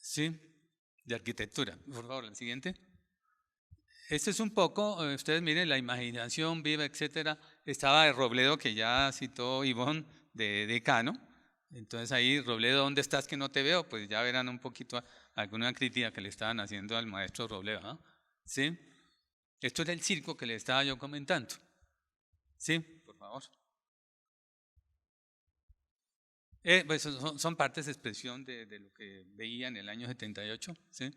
¿sí? De Arquitectura. Por favor, la siguiente. Este es un poco, ustedes miren, la imaginación viva, etcétera. Estaba de Robledo, que ya citó Ivonne, de decano. Entonces ahí, Robledo, ¿dónde estás que no te veo? Pues ya verán un poquito alguna crítica que le estaban haciendo al maestro Robledo, ¿no? ¿Sí? Esto era el circo que le estaba yo comentando. Sí, por favor. Pues son partes de expresión de lo que veía en el año 78, ¿sí?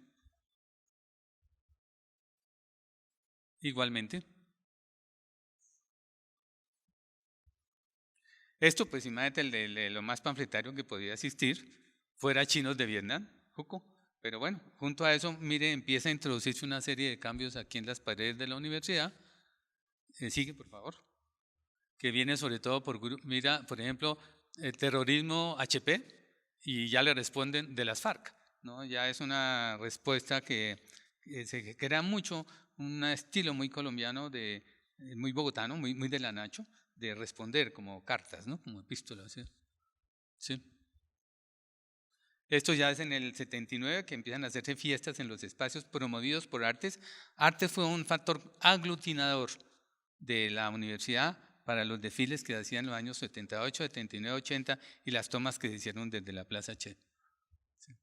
Igualmente. Esto, pues imagínate, el de lo más panfletario que podía existir, fuera Chinos de Vietnam, Juco. Pero bueno, junto a eso, mire, empieza a introducirse una serie de cambios aquí en las paredes de la universidad. Sigue, por favor. Que viene sobre todo mira, por ejemplo, el terrorismo HP, y ya le responden de las FARC, ¿no? Ya es una respuesta que se crea mucho, un estilo muy colombiano, muy bogotano, muy de la Nacho, de responder como cartas, ¿no? Como epístolas, ¿sí? ¿Sí? Esto ya es en el 79, que empiezan a hacerse fiestas en los espacios promovidos por Artes. Artes fue un factor aglutinador de la universidad para los desfiles que hacían en los años 78, 79, 80 y las tomas que se hicieron desde la Plaza Che. ¿Sí?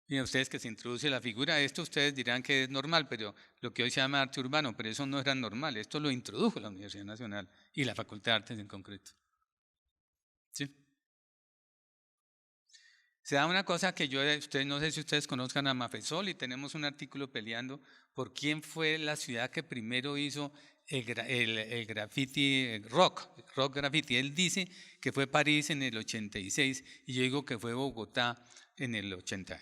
Miren ustedes que se introduce la figura, esto ustedes dirán que es normal, pero lo que hoy se llama arte urbano, pero eso no era normal, esto lo introdujo la Universidad Nacional y la Facultad de Artes en concreto. ¿Sí? Se da una cosa que no sé si ustedes conozcan a Mafesol, y tenemos un artículo peleando por quién fue la ciudad que primero hizo el graffiti rock graffiti. Él dice que fue París en el 86 y yo digo que fue Bogotá en el 80.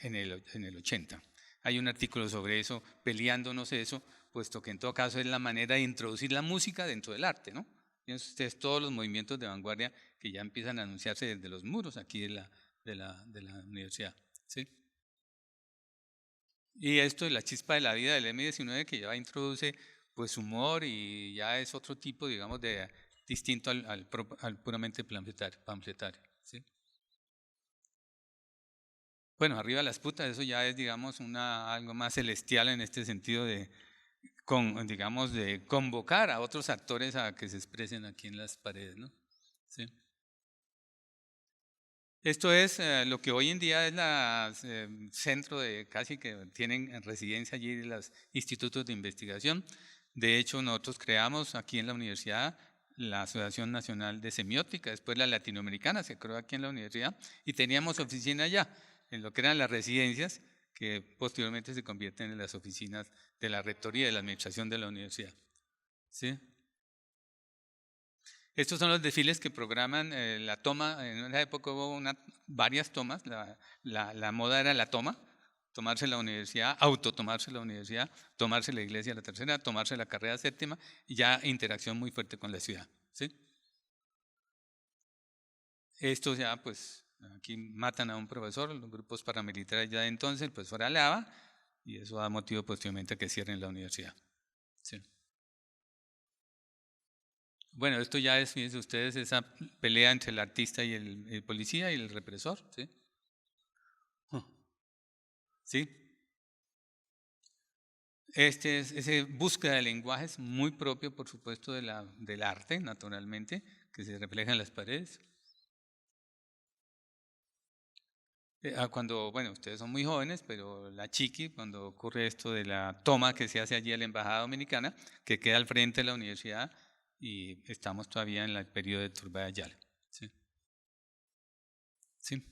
Hay un artículo sobre eso, peleándonos eso, puesto que en todo caso es la manera de introducir la música dentro del arte, ¿no? Fíjense ustedes todos los movimientos de vanguardia que ya empiezan a anunciarse desde los muros aquí de la universidad, ¿sí? Y esto es la chispa de la vida del M19, que ya introduce pues humor y ya es otro tipo, digamos, distinto al puramente panfletario, ¿sí? Bueno, arriba las putas, eso ya es, digamos, algo más celestial en este sentido digamos, de convocar a otros actores a que se expresen aquí en las paredes, ¿no? ¿Sí? Esto es lo que hoy en día es centro de casi que tienen residencia allí los institutos de investigación. De hecho, nosotros creamos aquí en la universidad la Asociación Nacional de Semiótica, después la Latinoamericana se creó aquí en la universidad y teníamos oficina allá, en lo que eran las residencias, que posteriormente se convierten en las oficinas de la rectoría y de la administración de la universidad. ¿Sí? Estos son los desfiles que programan la toma. En una época hubo varias tomas. La moda era la toma, tomarse la universidad, autotomarse la universidad, tomarse la iglesia la tercera, tomarse la carrera séptima, y ya interacción muy fuerte con la ciudad. ¿Sí? Estos ya, pues, aquí matan a un profesor, los grupos paramilitares ya de entonces, el profesor Alaba, y eso da motivo posteriormente a que cierren la universidad. ¿Sí? Bueno, esto ya es, fíjense ustedes, esa pelea entre el artista y el policía y el represor, ¿sí? ¿Sí? Esa búsqueda de lenguajes muy propio, por supuesto, del arte, naturalmente, que se refleja en las paredes. Cuando, bueno, ustedes son muy jóvenes, pero la Chiqui, cuando ocurre esto de la toma que se hace allí a la Embajada Dominicana, que queda al frente de la universidad, y estamos todavía en el periodo de Turba de Ayala. ¿Sí? ¿Sí?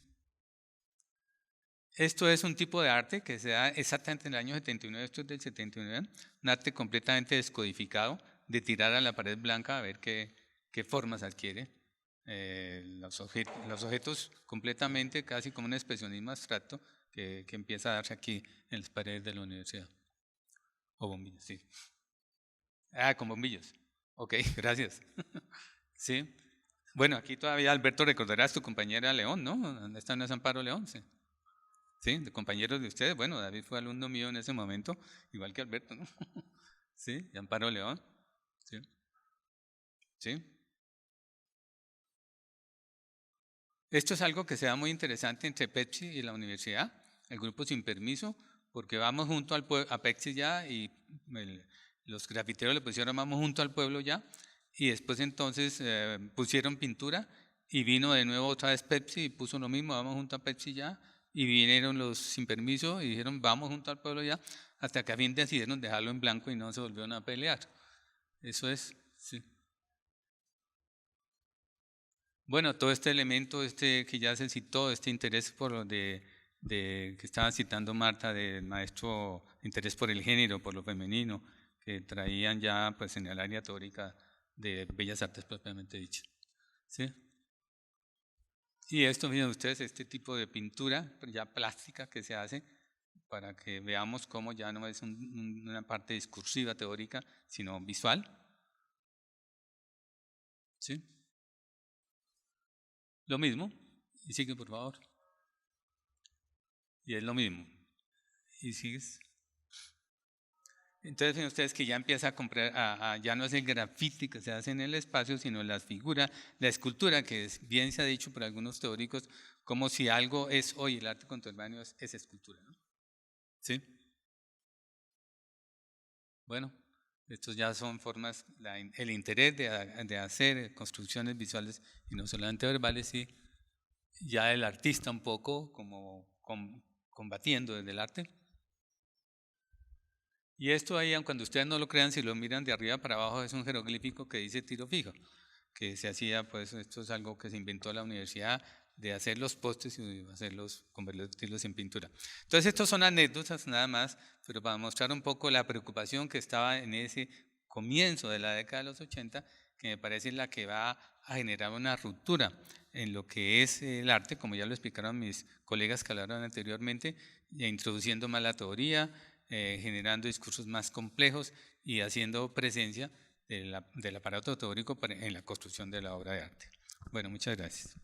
Esto es un tipo de arte que se da exactamente en el año 79, esto es del 79, un arte completamente descodificado, de tirar a la pared blanca a ver qué formas adquiere. Los objetos completamente, casi como un expresionismo abstracto que empieza a darse aquí en las paredes de la universidad. O bombillos, sí. Con bombillos. Ok, gracias. Sí. Bueno, aquí todavía Alberto recordarás tu compañera León, ¿no? ¿Dónde está Amparo León? Sí. Sí, de compañeros de ustedes. Bueno, David fue alumno mío en ese momento, igual que Alberto, ¿no? Sí, y Amparo León. Sí. Sí. Esto es algo que se da muy interesante entre Pepsi y la universidad, el grupo Sin Permiso, porque vamos junto a Pepsi ya y los grafiteros le pusieron vamos junto al pueblo ya, y después entonces pusieron pintura y vino de nuevo otra vez Pepsi y puso lo mismo, vamos junto a Pepsi ya, y vinieron los Sin Permiso y dijeron vamos junto al pueblo ya, hasta que a fin decidieron dejarlo en blanco y no se volvieron a pelear. Eso es, sí. Bueno, todo este elemento que ya se citó, este interés por lo de que estaba citando Marta, del maestro interés por el género, por lo femenino, que traían ya pues en el área teórica de Bellas Artes propiamente dicha. ¿Sí? Y esto, miren ustedes, este tipo de pintura ya plástica que se hace para que veamos cómo ya no es una parte discursiva, teórica, sino visual. ¿Sí? Lo mismo, y sigue por favor. Y es lo mismo. Y sigues. Entonces ven ustedes que ya empieza a comprar, ya no es el grafiti que se hace en el espacio, sino las figuras, la escultura, que bien se ha dicho por algunos teóricos, como si algo es hoy el arte contemporáneo es escultura, ¿no? ¿Sí? Bueno, estos ya son formas, el interés de hacer construcciones visuales y no solamente verbales, sí, ya el artista un poco como combatiendo desde el arte. Y esto ahí, cuando ustedes no lo crean, si lo miran de arriba para abajo, es un jeroglífico que dice tiro fijo, que se hacía, pues esto es algo que se inventó la universidad, de hacer los postes y convertirlos en pintura. Entonces, estos son anécdotas nada más, pero para mostrar un poco la preocupación que estaba en ese comienzo de la década de los 80, que me parece la que va a generar una ruptura en lo que es el arte, como ya lo explicaron mis colegas que hablaron anteriormente, introduciendo más la teoría, generando discursos más complejos y haciendo presencia del aparato teórico en la construcción de la obra de arte. Bueno, muchas gracias.